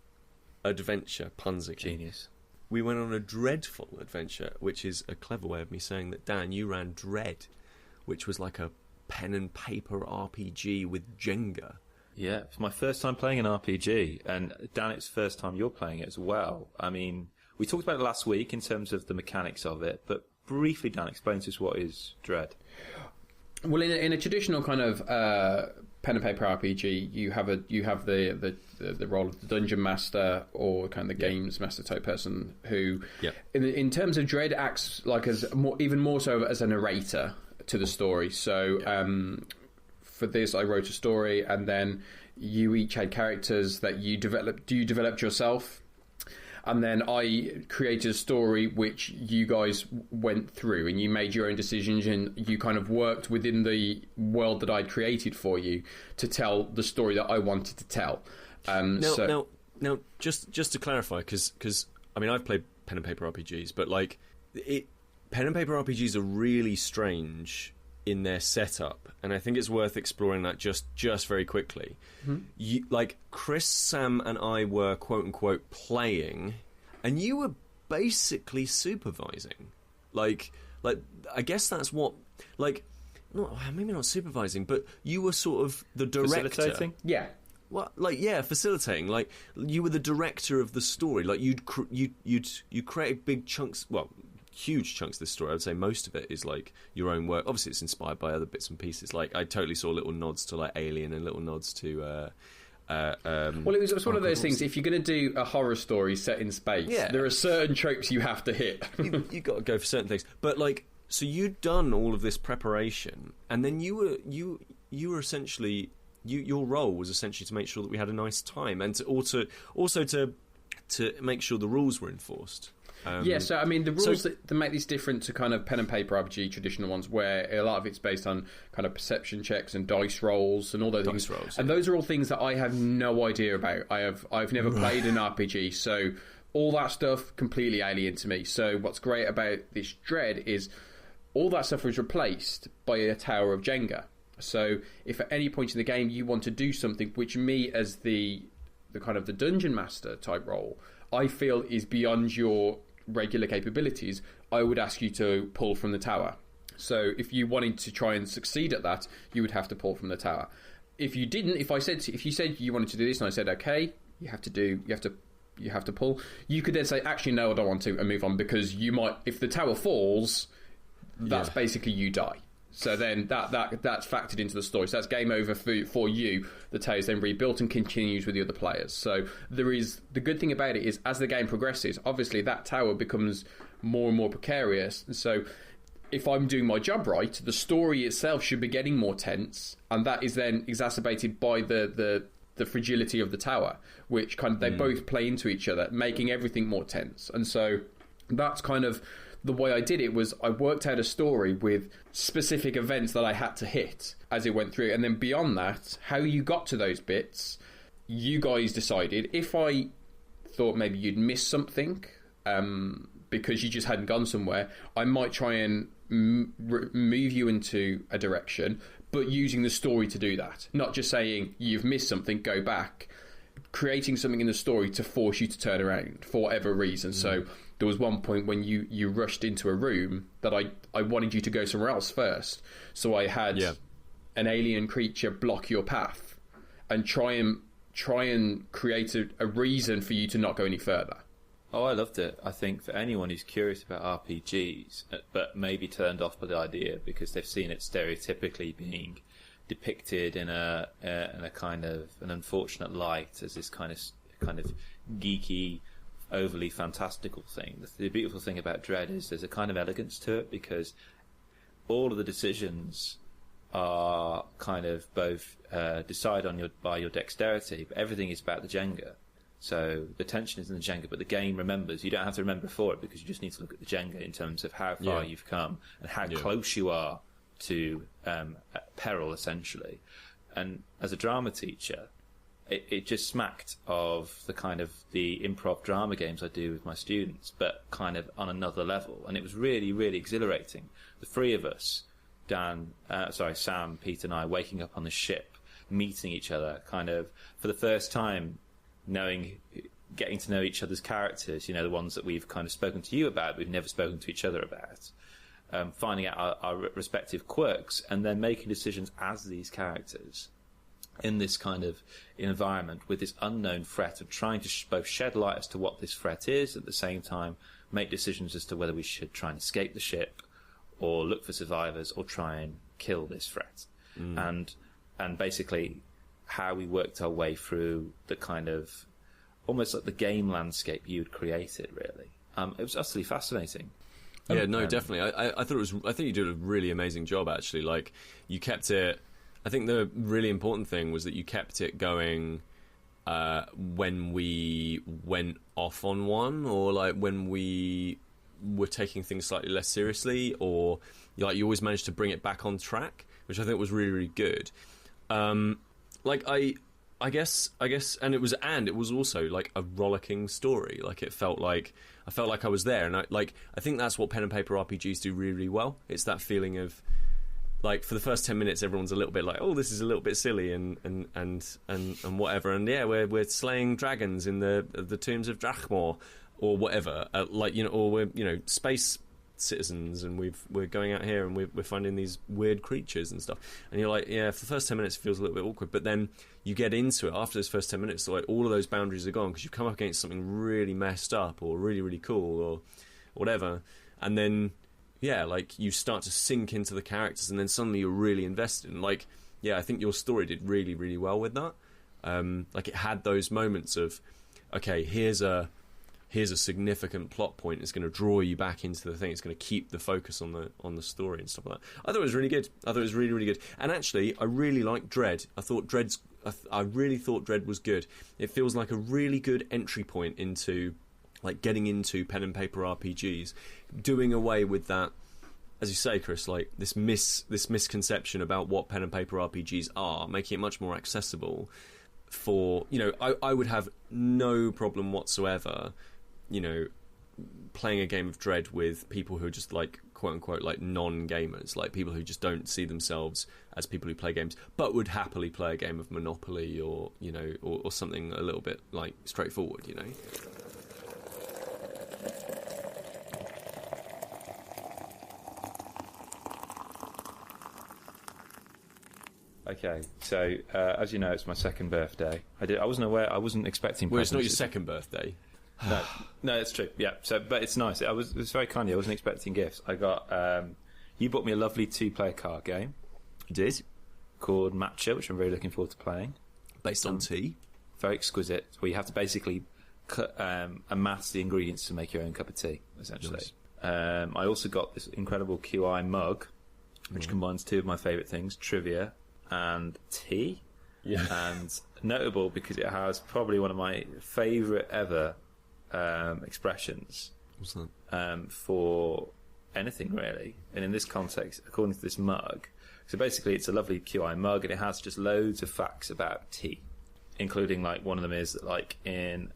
adventure, puns again. Genius. We went on a dreadful adventure, which is a clever way of me saying that, Dan, you ran Dread, which was like a pen and paper RPG with Jenga. Yeah, it's my first time playing an RPG, and Dan, it's first time you're playing it as well. I mean, we talked about it last week in terms of the mechanics of it, but briefly, Dan, explain to us what is Dread. Well, in a traditional kind of pen and paper RPG, you have the role of the dungeon master or kind of the games master type person who, in terms of Dread, acts like even more so as a narrator to the story. So. For this, I wrote a story, and then you each had characters that you developed. You developed yourself, and then I created a story which you guys went through, and you made your own decisions, and you kind of worked within the world that I'd created for you to tell the story that I wanted to tell. Now, just to clarify, because I mean, I've played pen and paper RPGs, but pen and paper RPGs are really strange in their setup, and I think it's worth exploring that just very quickly. Like Kris, Sam, and I were quote unquote playing, and you were basically supervising. Like I guess that's what maybe not supervising, but you were sort of the director. Facilitating? Yeah. Well, facilitating. Like you were the director of the story. Like you create big chunks. Well, huge chunks of this story. I would say most of it is like your own work. Obviously, it's inspired by other bits and pieces. Like I totally saw little nods to like Alien and little nods to. Well, it was one of those things. If you're going to do a horror story set in space, there are certain tropes you have to hit. you got to go for certain things. But so you'd done all of this preparation, and then you were essentially your role was essentially to make sure that we had a nice time, and to also to to make sure the rules were enforced. So I mean, the rules that make this different to kind of pen and paper RPG traditional ones, where a lot of it's based on kind of perception checks and dice rolls and all those things. And those are all things that I have no idea about. I've never played an RPG, so all that stuff completely alien to me. So what's great about this Dread is all that stuff was replaced by a tower of Jenga. So if at any point in the game you want to do something which me as the kind of the dungeon master type role, I feel is beyond your regular capabilities, I would ask you to pull from the tower. So if you wanted to try and succeed at that, you would have to pull from the tower. If you didn't, if you said you wanted to do this and I said, okay, you have to pull, you could then say, actually no, I don't want to, and move on, because you might, if the tower falls, that's basically you die. So then that's factored into the story. So that's game over for you. The tower is then rebuilt and continues with the other players. So the good thing about it is, as the game progresses, obviously that tower becomes more and more precarious. So if I'm doing my job right, the story itself should be getting more tense, and that is then exacerbated by the fragility of the tower, which kind of they both play into each other, making everything more tense. And so that's kind of the way I did it. Was I worked out a story with specific events that I had to hit as it went through, and then beyond that, how you got to those bits, you guys decided. If I thought maybe you'd miss something because you just hadn't gone somewhere, I might try and move you into a direction, but using the story to do that, not just saying you've missed something, go back, creating something in the story to force you to turn around for whatever reason. So there was one point when you rushed into a room that I wanted you to go somewhere else first. So I had an alien creature block your path and try and create a reason for you to not go any further. Oh, I loved it. I think for anyone who's curious about RPGs, but maybe turned off by the idea because they've seen it stereotypically being depicted in a kind of an unfortunate light as this kind of geeky, overly fantastical thing. The beautiful thing about Dread is there's a kind of elegance to it, because all of the decisions are kind of both decided by your dexterity, but everything is about the Jenga. So the tension is in the Jenga, but the game remembers. You don't have to remember for it, because you just need to look at the Jenga in terms of how far you've come and how close you are to peril, essentially. And as a drama teacher, it just smacked of the kind of the improv drama games I do with my students, but kind of on another level. And it was really, really exhilarating. The three of us, Sam, Pete and I, waking up on the ship, meeting each other, kind of for the first time, getting to know each other's characters, the ones that we've kind of spoken to you about, we've never spoken to each other about, finding out our respective quirks, and then making decisions as these characters in this kind of environment with this unknown threat, of trying to both shed light as to what this threat is, at the same time make decisions as to whether we should try and escape the ship or look for survivors or try and kill this threat. And basically how we worked our way through the kind of almost like the game landscape you'd created, really. It was utterly fascinating. Yeah, definitely. I think you did a really amazing job, actually. Like, you kept it. I think the really important thing was that you kept it going when we went off on one, or like when we were taking things slightly less seriously, or you always managed to bring it back on track, which I think was really, really good. I guess, and it was also like a rollicking story. Like, I felt like I was there, and I think that's what pen and paper RPGs do really, really well. It's that feeling of, like, for the first 10 minutes, everyone's a little bit like, oh, this is a little bit silly and whatever, and yeah, we're slaying dragons in the tombs of Drachmor or whatever, or we're space citizens, and we're going out here and we're finding these weird creatures and stuff, and you're like, yeah, for the first 10 minutes it feels a little bit awkward, but then you get into it after those first 10 minutes, so like all of those boundaries are gone because you've come up against something really messed up or really, really cool or whatever, and then like you start to sink into the characters, and then suddenly you're really invested. And like, I think your story did really, really well with that. Like, it had those moments of, okay, here's a significant plot point. It's going to draw you back into the thing. It's going to keep the focus on the story and stuff like that. I thought it was really good. I thought it was really, really good. And actually, I really liked Dread. I thought Dread's I really thought Dread was good. It feels like a really good entry point into like getting into pen and paper RPGs, doing away with that, as you say, Kris, like this misconception about what pen and paper RPGs are, making it much more accessible for, you know, I would have no problem whatsoever, you know, playing a game of Dread with people who are just like quote unquote like non-gamers, like people who just don't see themselves as people who play games but would happily play a game of Monopoly or, you know, or something a little bit like straightforward, you know. Okay, so as you know, it's my second birthday. I wasn't expecting. Well, it's not your second birthday. No, it's true. Yeah. So, but it's nice. It was very kind of you. I wasn't expecting gifts. I got. You bought me a lovely 2-player card game. You did. Called Matcha, which I'm really looking forward to playing. Based on tea. Very exquisite. Where you have to basically amass the ingredients to make your own cup of tea, essentially. Nice. I also got this incredible QI mug, which combines two of my favourite things: trivia and tea. Yeah. And notable because it has probably one of my favourite ever expressions. What's that? For anything really, and in this context, according to this mug, so basically it's a lovely QI mug and it has just loads of facts about tea, including like one of them is that like in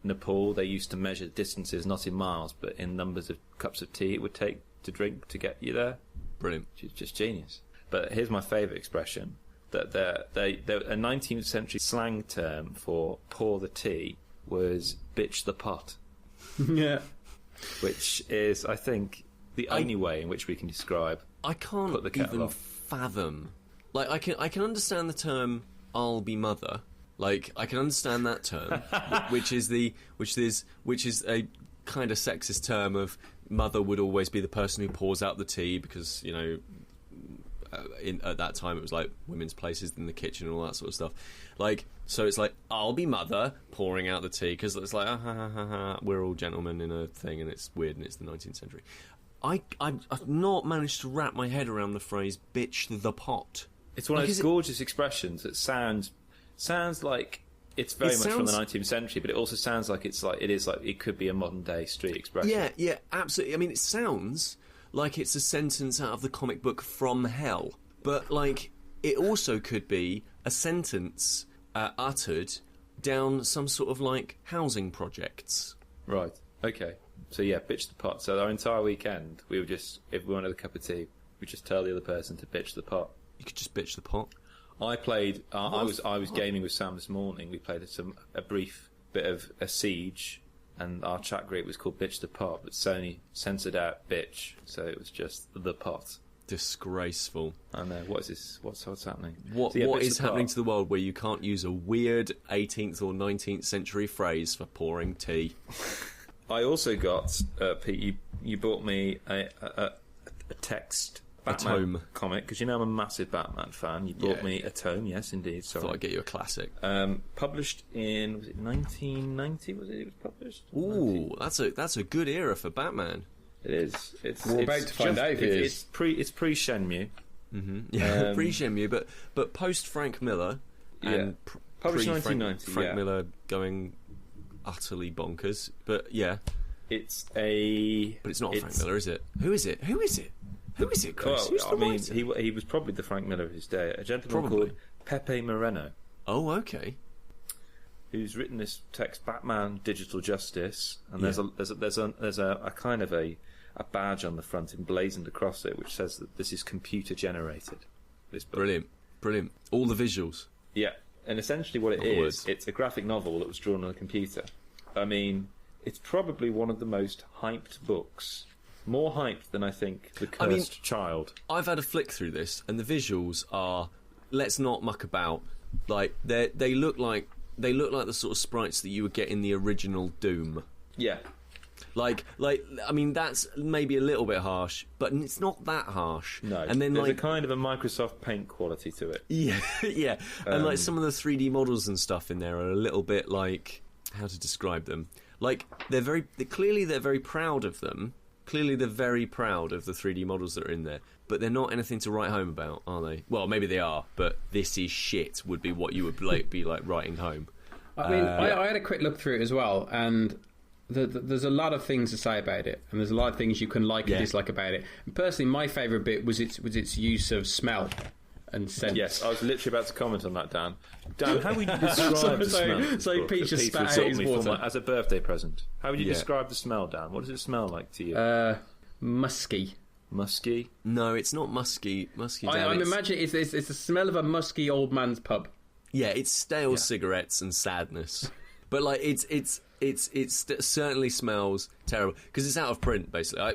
Nepal they used to measure distances not in miles but in numbers of cups of tea it would take to drink to get you there. Brilliant. Which is just genius. But here's my favourite expression, that a 19th century slang term for pour the tea was bitch the pot. Yeah. Which is, I think, the only way in which we can describe. I can't put the kettle even off. fathom. Like I can understand the term "I'll be mother." Like I can understand that term, which is a kind of sexist term of mother would always be the person who pours out the tea because, you know, at that time it was like women's places in the kitchen and all that sort of stuff. Like, so it's like I'll be mother pouring out the tea because it's like we're all gentlemen in a thing and it's weird and it's the 19th century. I've not managed to wrap my head around the phrase "bitch the pot." It's one of those gorgeous expressions that sounds like it's very much from the 19th century, but it also sounds like it could be a modern day street expression. Yeah, absolutely. I mean, it sounds like it's a sentence out of the comic book From Hell, but like it also could be a sentence uttered down some sort of like housing projects. Right. Okay. So yeah, bitch the pot. So our entire weekend, we would just, if we wanted a cup of tea, we'd just tell the other person to bitch the pot. You could just bitch the pot. I played. I was gaming with Sam this morning. We played a brief bit of a Siege, and our chat group was called Bitch the Pot, but Sony censored out bitch, so it was just the pot. Disgraceful. I know. What is this? What's happening? What is happening to the world where you can't use a weird 18th or 19th century phrase for pouring tea? I also got Pete. You bought me a text. Batman a tome comic, because you know I'm a massive Batman fan. You bought me a tome, yes, indeed. Sorry. Thought I'd get you a classic. Published in, was it 1990? Was it was published? Ooh, that's a good era for Batman. It is. We're about to find out if it is. It's pre Shenmue. Mm-hmm. Yeah, pre Shenmue, but post Frank Miller. And published in 1990. Frank Miller going utterly bonkers. But yeah, But it's not Frank Miller, is it? Who is it? Who is it, Kris? Well, Who's the writer? he was probably the Frank Miller of his day. A gentleman called Pepe Moreno. Oh, okay. Who's written this text, Batman Digital Justice, and there's a kind of a badge on the front emblazoned across it which says that this is computer generated. This book. Brilliant. All the visuals. Yeah, and essentially what it is, it's a graphic novel that was drawn on a computer. I mean, it's probably one of the most hyped books. More hyped than I think The Cursed Child. I've had a flick through this, and the visuals are, let's not muck about. Like they look like the sort of sprites that you would get in the original Doom. Yeah. Like I mean, that's maybe a little bit harsh, but it's not that harsh. No. And then there's a kind of a Microsoft Paint quality to it. Yeah, yeah. And like some of the 3D models and stuff in there are a little bit like, how to describe them? Like they're very proud of them. Clearly, they're very proud of the 3D models that are in there, but they're not anything to write home about, are they? Well, maybe they are, but this is shit would be what you would be like writing home. I mean, I had a quick look through it as well, and there's a lot of things to say about it, and there's a lot of things you can like and dislike about it. And personally, my favourite bit was its use of smell and scent. Yes, I was literally about to comment on that, Dan. Dan, how would you describe the smell? So Pete just spat out his water. As a birthday present. How would you describe the smell, Dan? What does it smell like to you? Musky. Musky? No, it's not musky. I'm imagining it's the smell of a musky old man's pub. Yeah, it's stale cigarettes and sadness. But like it certainly smells terrible because it's out of print. Basically, I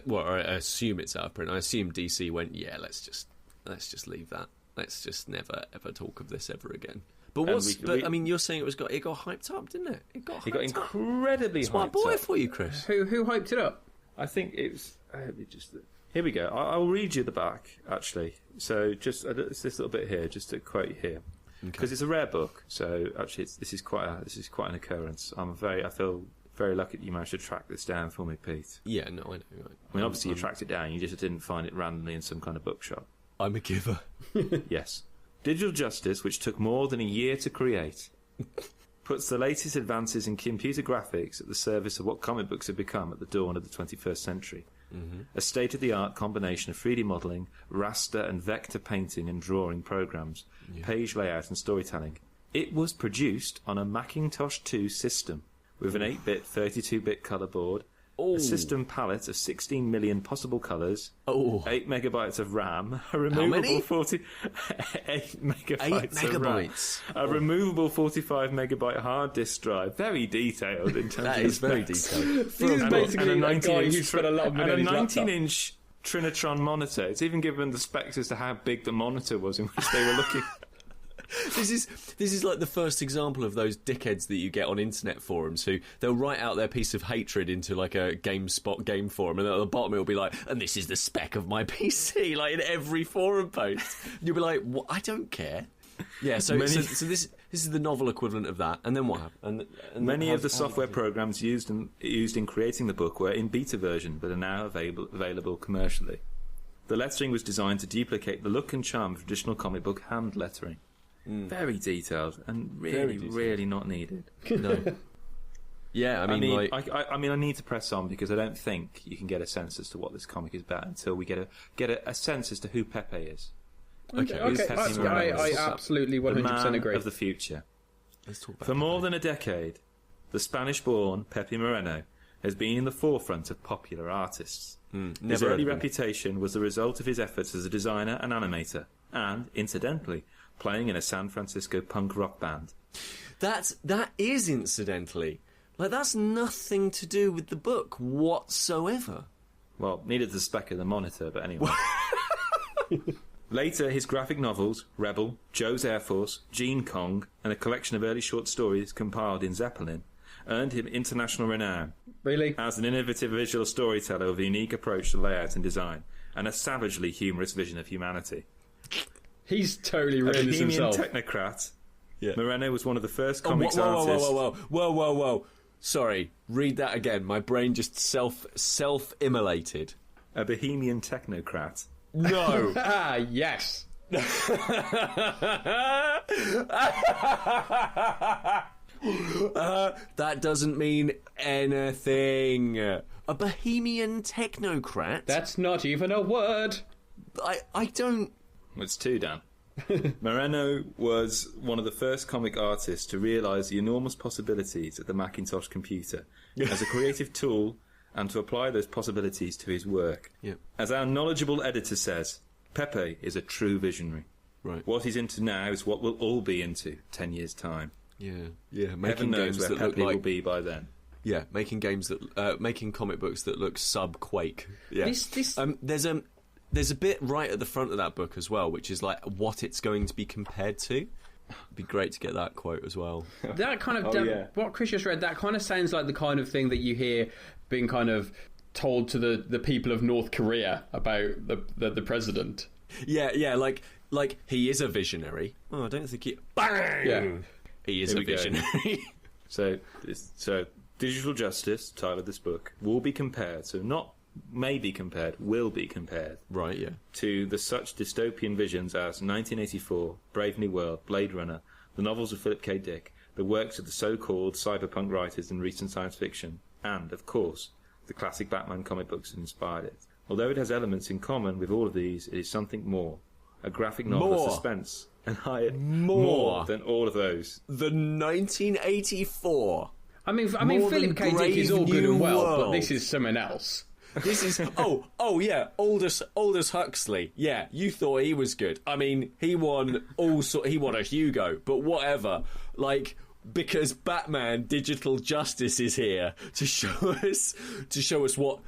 assume it's out of print. I assume DC went, let's just leave that. Let's just never ever talk of this ever again. But I mean, you're saying it got hyped up, didn't it? It got incredibly hyped up. Smart boy for you, Chris. Who hyped it up? I think it was. Here we go. I'll read you the back actually. So it's this little bit here, just to quote here. Because it's a rare book, so actually this is quite an occurrence. I feel very lucky that you managed to track this down for me, Pete. Yeah, no, I know. I mean, obviously you tracked it down. You just didn't find it randomly in some kind of bookshop. I'm a giver. Yes. Digital Justice, which took more than a year to create, puts the latest advances in computer graphics at the service of what comic books have become at the dawn of the 21st century. Mm-hmm. A state-of-the-art combination of 3D modelling, raster and vector painting and drawing programs, page layout and storytelling. It was produced on a Macintosh 2 system with an 8-bit, 32-bit colour board, a system palette of 16 million possible colours, 8 megabytes of RAM, a removable 8 megabytes of RAM, a removable 45 megabyte hard disk drive. Very detailed in terms that of is very detailed. This is basically a guy who spent a lot of money on his laptop. 19-inch Trinitron monitor. It's even given the specs as to how big the monitor was in which they were looking. This is like the first example of those dickheads that you get on internet forums who they'll write out their piece of hatred into like a GameSpot game forum, and at the bottom it will be like, and this is the spec of my PC, like in every forum post. You'll be like, what? I don't care. Yeah, so this is the novel equivalent of that. And then what happened? And many of the software programs used in creating the book were in beta version, but are now available commercially. The lettering was designed to duplicate the look and charm of traditional comic book hand lettering. Very detailed and really not needed. No. Yeah, I mean, I need to press on because I don't think you can get a sense as to what this comic is about until we get a sense as to who Pepe is. Okay. I absolutely 100% agree. Of the future. Let's talk about For more than a decade, the Spanish-born Pepe Moreno has been in the forefront of popular artists. His early reputation was the result of his efforts as a designer and animator, and, incidentally, playing in a San Francisco punk rock band. That is incidentally. Like, that's nothing to do with the book whatsoever. Well, needed the spec of the monitor, but anyway. Later, his graphic novels, Rebel, Joe's Air Force, Gene Kong, and a collection of early short stories compiled in Zeppelin, earned him international renown. Really? As an innovative visual storyteller with a unique approach to layout and design, and a savagely humorous vision of humanity. He's totally ruined this himself. A bohemian technocrat, Moreno was one of the first comics artists... Whoa. Sorry, read that again. My brain just self-immolated. A bohemian technocrat. No. Yes. That doesn't mean anything. A bohemian technocrat? That's not even a word. I don't... It's two, Dan. Moreno was one of the first comic artists to realise the enormous possibilities of the Macintosh computer as a creative tool and to apply those possibilities to his work. Yep. As our knowledgeable editor says, Pepe is a true visionary. Right. What he's into now is what we'll all be into 10 years' time. Yeah. Heaven knows where Pepe will be by then. Yeah, making games that, making comic books that look sub-Quake. Yeah. There's a bit right at the front of that book as well, which is like what it's going to be compared to. It'd be great to get that quote as well. That kind of what Chris just read. That kind of sounds like the kind of thing that you hear being kind of told to the people of North Korea about the president. Yeah, like he is a visionary. Oh, I don't think he. Bang! Yeah, he is a visionary. So Digital Justice, title of this book, will be compared. So not may be compared, will be compared, Right, yeah. to the such dystopian visions as 1984, Brave New World, Blade Runner, the novels of Philip K. Dick, the works of the so-called cyberpunk writers in recent science fiction, and, of course, the classic Batman comic books that inspired it. Although it has elements in common with all of these, it is something more. A graphic novel of suspense and higher, more than all of those. The 1984. I mean, More Philip than K. Dick is all Brave good New and well, but World. this is something else. This is yeah, Aldous Huxley. Yeah, you thought he was good. I mean, he won a Hugo, but whatever. Like, because Batman Digital Justice is here to show us what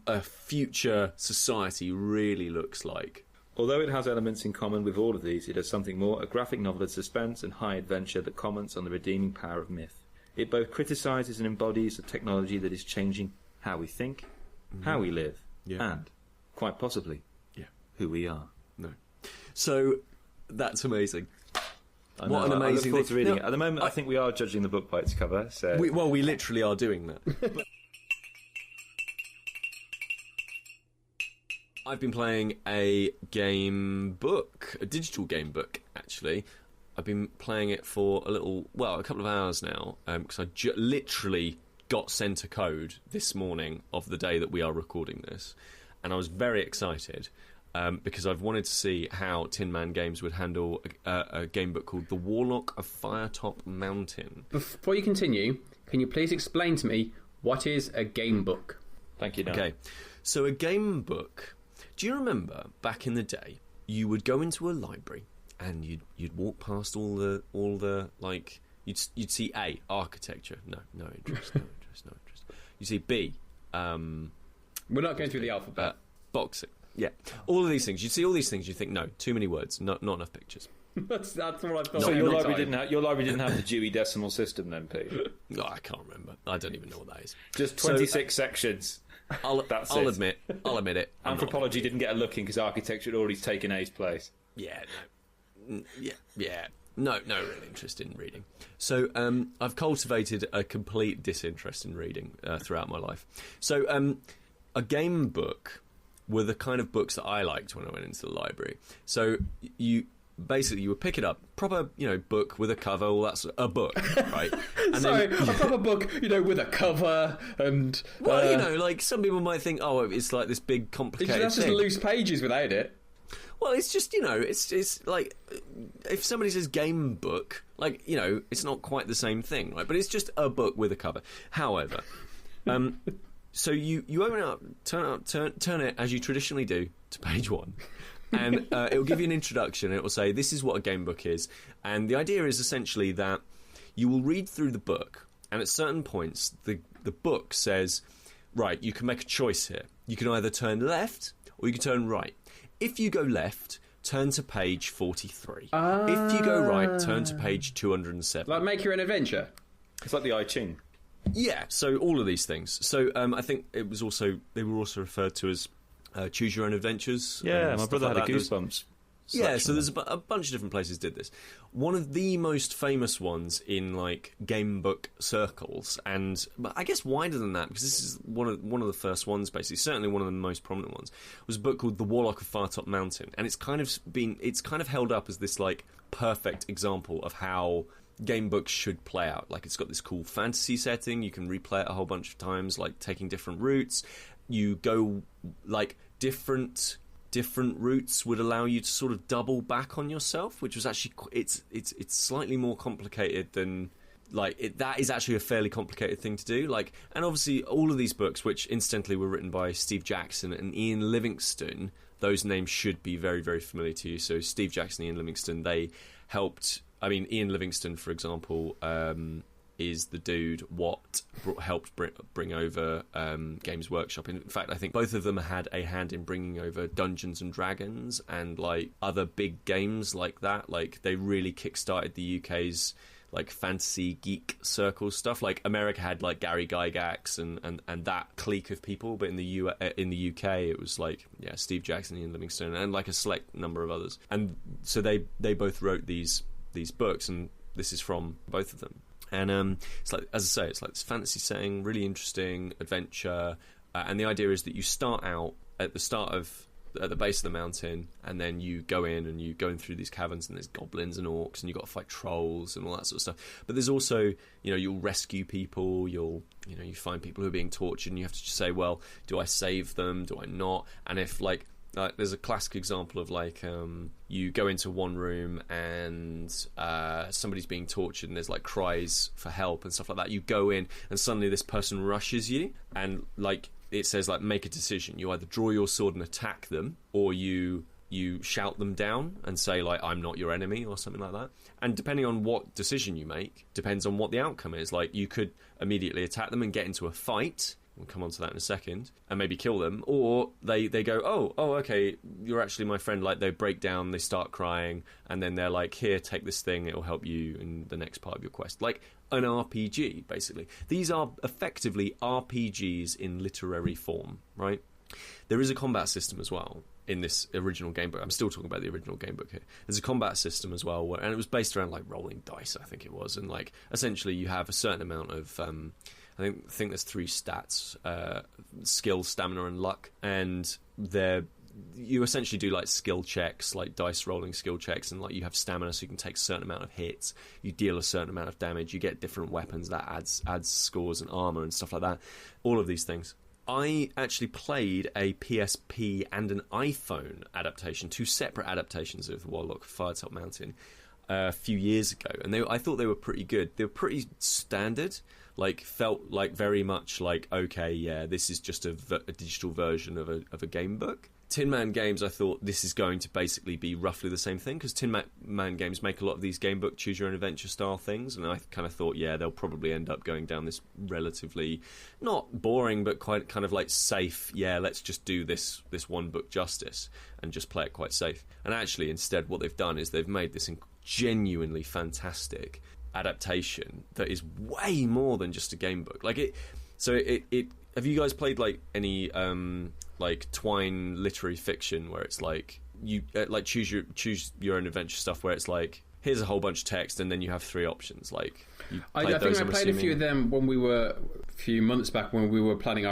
a future society really looks like. Although it has elements in common with all of these, it has something more, a graphic novel of suspense and high adventure that comments on the redeeming power of myth. It both criticises and embodies a technology that is changing how we think, how we live, and, quite possibly, who we are. No. So, that's amazing. What an I look amazing forward to reading Now, it. At the moment, I think we are judging the book by its cover. So we literally are doing that. I've been playing a digital game book, actually. I've been playing it for a couple of hours now, because I literally got sent a code this morning of the day that we are recording this, and I was very excited. Because I've wanted to see how Tin Man Games would handle a game book called The Warlock of Firetop Mountain. Before you continue, can you please explain to me what is a game book? thank you, Dan. Okay, so a game book. Do you remember back in the day, you would go into a library and you'd walk past all the like you'd see A, architecture, no interest. You see B, We're not going through the alphabet. boxing. Yeah, all of these things. You see all these things. You think, no, too many words, not enough pictures. That's what I thought. So every time. your library didn't have the Dewey Decimal System then, Pete? No, I can't remember. I don't even know what that is. Just 26 sections. I'll it. admit it. I'm not- Anthropology didn't get a look in because architecture had already taken A's place. Yeah, no. Yeah. No real interest in reading. So I've cultivated a complete disinterest in reading throughout my life. So a game book were the kind of books that I liked when I went into the library. So you would pick it up, proper book with a cover. Well, that's a book, right? And a proper book, with a cover and. like some people might think, oh, it's like this big complicated. That's just loose pages without it. Well, it's just it's like if somebody says game book, like it's not quite the same thing, right? But it's just a book with a cover. However, so you open it up, turn it as you traditionally do to page 1, and it will give you an introduction. It will say this is what a game book is, and the idea is essentially that you will read through the book, and at certain points the book says, right, you can make a choice here. You can either turn left or you can turn right. If you go left, turn to page 43. If you go right, turn to page 207. Like Make Your Own Adventure. It's like the I Ching. Yeah, so all of these things. So I think they were also referred to as Choose Your Own Adventures. Yeah, my stuff brother like had a that. Goosebumps. Yeah, so there's a bunch of different places did this. One of the most famous ones in like game book circles, but I guess wider than that, because this is one of the first ones, basically, certainly one of the most prominent ones, was a book called The Warlock of Firetop Mountain, and it's kind of held up as this like perfect example of how game books should play out. Like, it's got this cool fantasy setting, you can replay it a whole bunch of times, like taking different routes. You go like different routes would allow you to sort of double back on yourself, which was actually it's slightly more complicated than that is actually a fairly complicated thing to do. Like, and obviously all of these books, which incidentally were written by Steve Jackson and Ian Livingstone, those names should be very, very familiar to you. So Steve Jackson and Ian Livingstone, they helped. I mean, Ian Livingstone, for example, is the dude what helped bring over Games Workshop. In fact, I think both of them had a hand in bringing over Dungeons and Dragons and like other big games like that. Like, they really kickstarted the UK's like fantasy geek circle stuff. Like, America had like Gary Gygax and that clique of people, but in the UK it was like Steve Jackson, Ian Livingstone, and like a select number of others. And so they both wrote these books, and this is from both of them. And it's like, as I say, it's like this fantasy setting, really interesting adventure, and the idea is that you start out at the base of the mountain, and then you go in and you go in through these caverns, and there's goblins and orcs, and you've got to fight trolls and all that sort of stuff. But there's also, you'll rescue people, you find people who are being tortured, and you have to just say, well, do I save them? Do I not? And if there's a classic example of you go into one room and somebody's being tortured and there's cries for help and stuff like that. You go in and suddenly this person rushes you, and it says make a decision. You either draw your sword and attack them, or you shout them down and say I'm not your enemy or something like that. And depending on what decision you make depends on what the outcome is. You could immediately attack them and get into a fight. We'll come on to that in a second, and maybe kill them, or they go, oh, okay, you're actually my friend. They break down, they start crying, and then they're here, take this thing, it'll help you in the next part of your quest. An RPG, basically. These are effectively RPGs in literary form, right? There is a combat system as well in this original game book. I'm still talking about the original game book here. There's a combat system as well, and it was based around rolling dice, I think it was, and essentially you have a certain amount of I think there's 3 stats: skill, stamina, and luck. And you essentially do skill checks, dice rolling skill checks, and you have stamina, so you can take a certain amount of hits. You deal a certain amount of damage. You get different weapons that adds scores and armor and stuff like that. All of these things. I actually played a PSP and an iPhone adaptation, 2 separate adaptations of Warlock of Firetop Mountain a few years ago, and I thought they were pretty good. They were pretty standard. Felt very much okay, yeah, this is just a digital version of a game book. Tin Man Games, I thought this is going to basically be roughly the same thing, because Tin Man Games make a lot of these game book choose your own adventure style things, and I kind of thought, yeah, they'll probably end up going down this relatively not boring but quite kind of safe, yeah, let's just do this one book justice and just play it quite safe. And actually instead what they've done is they've made this genuinely fantastic adaptation that is way more than just a game book. Have you guys played any Twine literary fiction where it's you choose your own adventure stuff, where it's here's a whole bunch of text and then you have 3 options? I think I played a few of them when we were a few months back when we were planning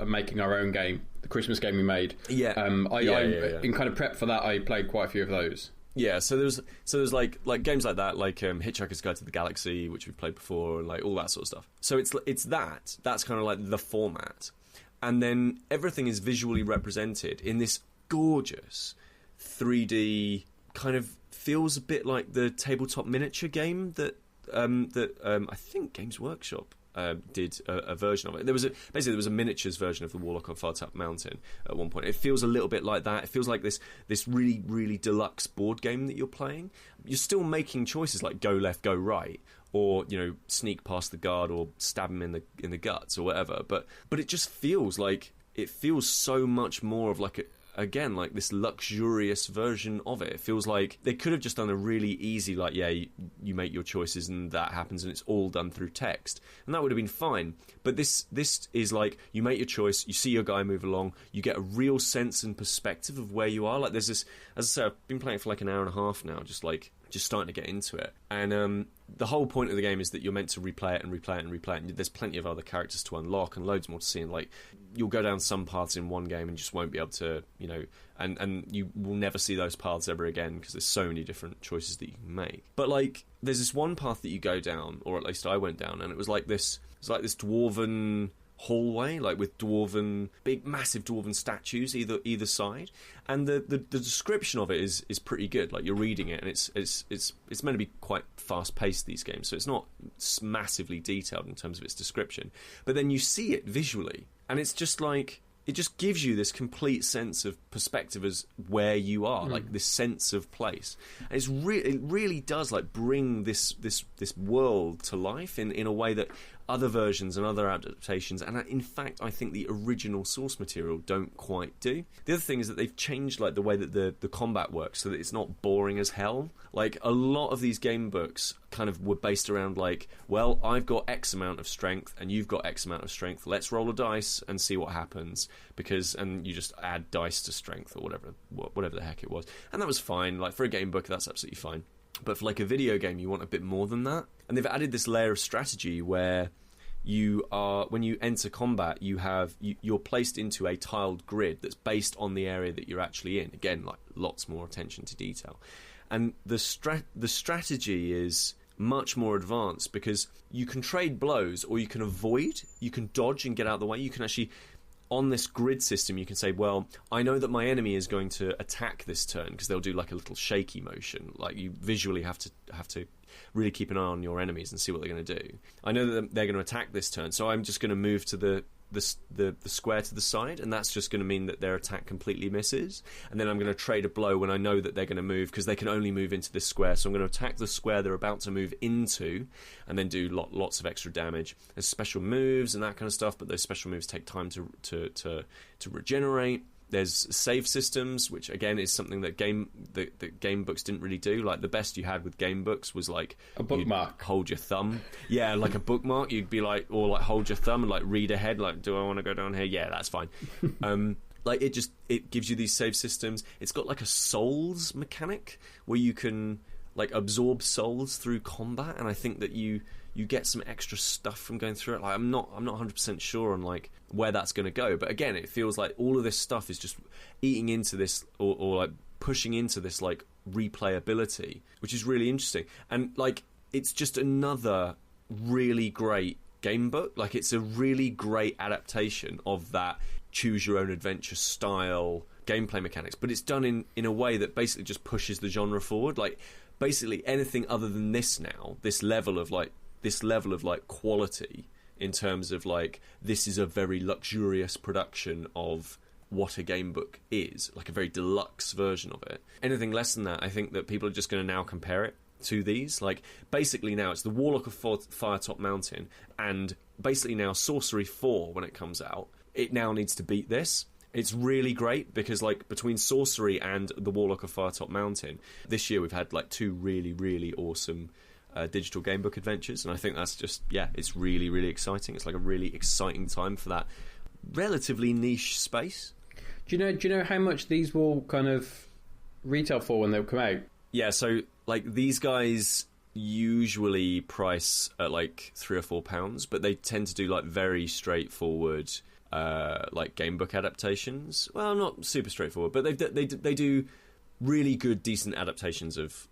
making our own game, the Christmas game we made. Yeah. In kind of prep for that, I played quite a few of those. Yeah, so there's games like that, Hitchhiker's Guide to the Galaxy, which we've played before, and all that sort of stuff. So that's kind of the format, and then everything is visually represented in this gorgeous 3D kind of feels a bit like the tabletop miniature game that I think Games Workshop did a version of it. There was a miniatures version of the Warlock of Firetop Mountain at one point. It feels a little bit like that. It feels like this really, really deluxe board game that you're playing. You're still making choices like go left, go right, or sneak past the guard, or stab him in the guts, or whatever. But it just feels so much more of this luxurious version of it. It feels like they could have just done a really easy, you make your choices and that happens, and it's all done through text, and that would have been fine. But this is you make your choice, you see your guy move along, you get a real sense and perspective of where you are. There's this, as I say, I've been playing for an hour and a half now, just starting to get into it. And the whole point of the game is that you're meant to replay it and replay it and replay it, and there's plenty of other characters to unlock and loads more to see, and you'll go down some paths in one game and just won't be able to, and you will never see those paths ever again, because there's so many different choices that you can make. But there's this one path that you go down, or at least I went down, and it was this dwarven hallway, with big massive dwarven statues either side, and the description of it is pretty good. You're reading it, and it's meant to be quite fast paced, these games, so it's not massively detailed in terms of its description, but then you see it visually, and it's just it just gives you this complete sense of perspective as where you are, this sense of place. And it really does bring this world to life in a way that other versions and other adaptations, and in fact I think the original source material, don't quite do. The other thing is that they've changed the way that the combat works, so that it's not boring as hell. A lot of these game books kind of were based around well, I've got X amount of strength and you've got X amount of strength, let's roll a dice and see what happens, and you just add dice to strength or whatever the heck it was, and that was fine. For a game book, that's absolutely fine. But for a video game, you want a bit more than that, and they've added this layer of strategy where when you enter combat, you're placed into a tiled grid that's based on the area that you're actually in. Again, like lots more attention to detail, and the strategy is much more advanced because you can trade blows or you can avoid, you can dodge and get out of the way. You can actually, on this grid system, you can say, well, I know that my enemy is going to attack this turn, because they'll do like a little shaky motion. Like you visually have to really keep an eye on your enemies and see what they're going to do. I know that they're going to attack this turn, so I'm just going to move to the square to the side, and that's just going to mean that their attack completely misses. And then I'm going to trade a blow when I know that they're going to move, because they can only move into this square. So I'm going to attack the square they're about to move into, and then do lots of extra damage. There's special moves and that kind of stuff, but those special moves take time to regenerate. There's save systems, which again is something that game books didn't really do. Like the best you had with game books was like a bookmark. Hold your thumb, yeah, like a bookmark. You'd be like, or like hold your thumb and like read ahead. Like, do I want to go down here? Yeah, that's fine. Like it gives you these save systems. It's got like a souls mechanic where you can like absorb souls through combat, and I think that you get some extra stuff from going through it. Like I'm not 100% sure on like where that's going to go, but again, it feels like all of this stuff is just eating into this or like pushing into this like replayability, which is really interesting. And like it's just another really great game book. Like it's a really great adaptation of that choose your own adventure style gameplay mechanics, but it's done in a way that basically just pushes the genre forward. Like basically anything other than this now, this level of quality in terms of like this is a very luxurious production of what a game book is, like a very deluxe version of it. Anything less than that, I think that people are just going to now compare it to these. Like basically now it's the Warlock of Firetop Mountain, and basically now Sorcery 4, when it comes out, it now needs to beat this. It's really great because like between Sorcery and the Warlock of Firetop Mountain, this year we've had like two really, really awesome digital game book adventures, and I think that's just, yeah, it's really, really exciting. It's like a really exciting time for that relatively niche space. Do you know how much these will kind of retail for when they come out? Yeah, so like these guys usually price at like £3 or £4, but they tend to do like very straightforward like game book adaptations. Well, not super straightforward, but they do really good, decent adaptations of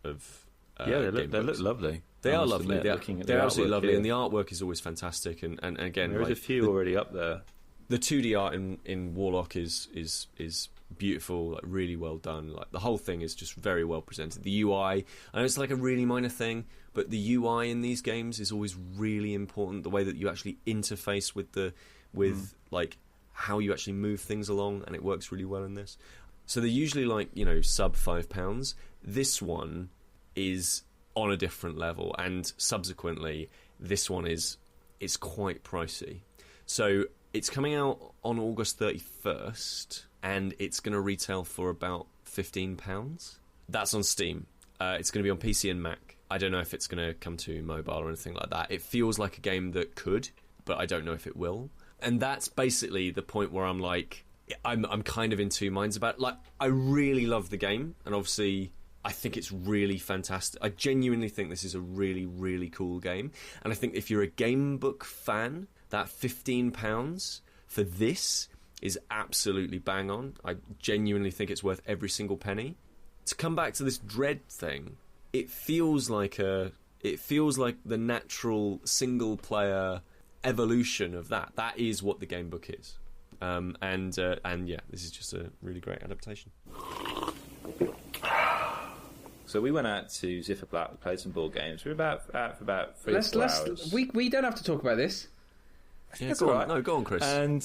yeah, they look lovely. They are lovely. They're absolutely lovely, here. And the artwork is always fantastic. And again, there's like, a few already up there. The 2D art in Warlock is beautiful, like really well done. Like the whole thing is just very well presented. The UI, I know it's like a really minor thing, but the UI in these games is always really important. The way that you actually interface with like how you actually move things along, and it works really well in this. So they're usually like, you know, sub £5. This one is on a different level, and subsequently this one is quite pricey. So it's coming out on August 31st, and it's going to retail for about £15. That's on Steam. It's going to be on PC and Mac. I don't know if it's going to come to mobile or anything like that. It feels like a game that could, but I don't know if it will. And that's basically the point where I'm like, I'm kind of in two minds about it. Like, I really love the game, and obviously I think it's really fantastic. I genuinely think this is a really, really cool game. And I think if you're a game book fan, that £15 for this is absolutely bang on. I genuinely think it's worth every single penny. To come back to this Dread thing, it feels like the natural single player evolution of that. That is what the game book is. And yeah, this is just a really great adaptation. So we went out to Zifferblatt, we played some board games. We were out for about 3 or 4 hours. We don't have to talk about this. Yeah, go on. No, go on, Chris. And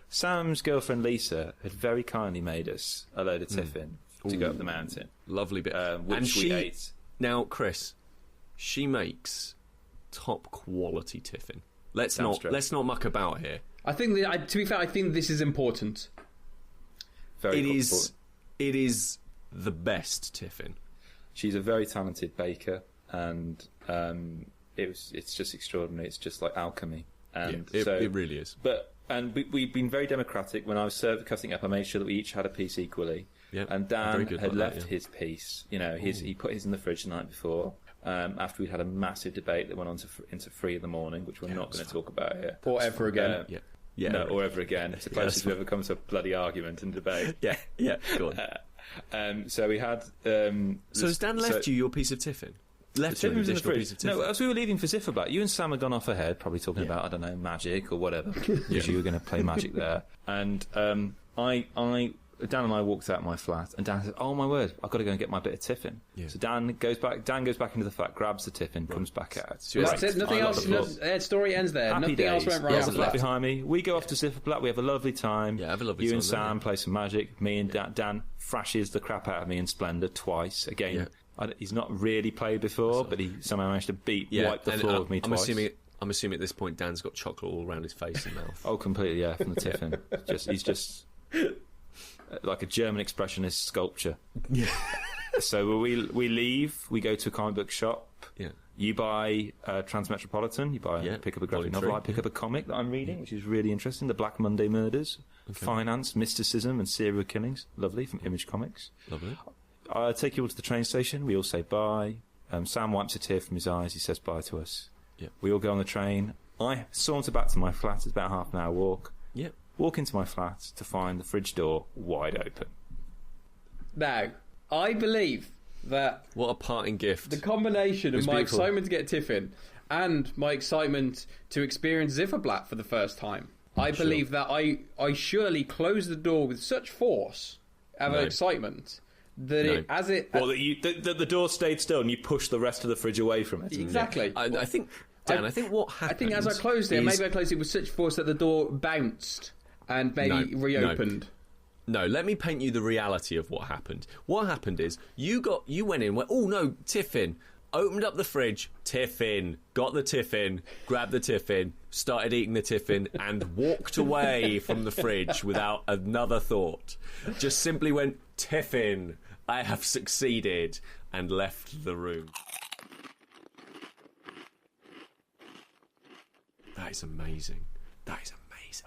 Sam's girlfriend Lisa had very kindly made us a load of tiffin to go up the mountain. Lovely bit. Which we ate. Now, Chris, she makes top quality tiffin. Let's not muck about here. I think to be fair, I think this is important. Very important. It is the best tiffin. She's a very talented baker, and it's just extraordinary. It's just like alchemy. And yeah, it really is. And we've been very democratic. When I was cutting up, I made sure that we each had a piece equally. Yep. And Dan had left his piece. You know, he put his in the fridge the night before. after we'd had a massive debate that went on into 3 in the morning, which we're not going to talk about here. Or ever again. No, or ever again. It's the closest we've ever come to a bloody argument and debate. Go on. So we had... so has Dan left you your piece of tiffin? Left you an additional piece of tiffin? No, as we were leaving for Zifferblatt, you and Sam had gone off ahead, probably talking about, I don't know, magic or whatever, because you were going to play magic there. And Dan and I walked out my flat, and Dan said, "Oh my word, I've got to go and get my bit of tiffin." Yeah. So Dan goes back into the flat, grabs the tiffin, comes back out. So that's it. Nothing else. Story ends there. Happy nothing days. else went wrong. Wasn't left behind me. We go off to Zifferblatt. We have a lovely time. Yeah, have a lovely time. You time. and Sam play some magic. Me and Dan thrashes the crap out of me in Splendor twice. Again, he's not really played before, but he somehow managed to wipe the floor with me twice. I'm assuming at this point Dan's got chocolate all around his face and mouth. Oh, completely, yeah, from the tiffin. He's just like a German expressionist sculpture. Yeah. So we leave, we go to a comic book shop. Yeah. You buy Transmetropolitan, pick up a graphic novel, I pick up a comic that I'm reading, which is really interesting, The Black Monday Murders, Finance, Mysticism and Serial Killings, lovely, from Image Comics. Lovely. I take you all to the train station, we all say bye. Sam wipes a tear from his eyes, he says bye to us. Yeah. We all go on the train. I saunter back to my flat, it's about half an hour walk. Yeah. Walk into my flat to find the fridge door wide open. Now, I believe that... What a parting gift. The combination of my excitement to get tiffin and my excitement to experience Zifferblatt for the first time, I believe that I surely closed the door with such force of excitement that the door stayed still and you pushed the rest of the fridge away from it. Exactly. I think... Dan, I think what happened... I think as I closed it, maybe I closed it with such force that the door bounced and maybe reopened. No, let me paint you the reality of what happened. What happened is, you went in, went, oh no, tiffin, opened up the fridge, tiffin, got the tiffin, grabbed the tiffin, started eating the tiffin, and walked away from the fridge without another thought. Just simply went, tiffin, I have succeeded, and left the room. That is amazing. That is amazing.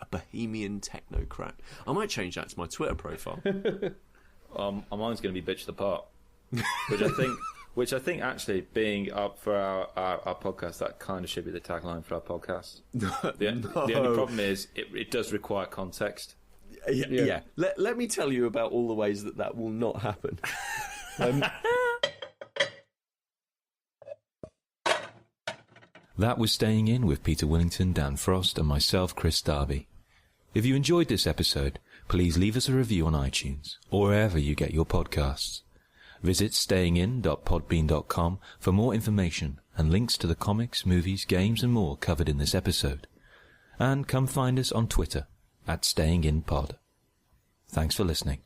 A bohemian technocrat. I might change that to my Twitter profile. Mine's going to be bitch the pot, which I think actually being up for our podcast, that kind of should be the tagline for our podcast. The only problem is it does require context. Yeah. Let me tell you about all the ways that will not happen. That was Staying In with Peter Willington, Dan Frost and myself, Kris Darby. If you enjoyed this episode, please leave us a review on iTunes or wherever you get your podcasts. Visit stayingin.podbean.com for more information and links to the comics, movies, games and more covered in this episode. And come find us on Twitter @StayingInPod. Thanks for listening.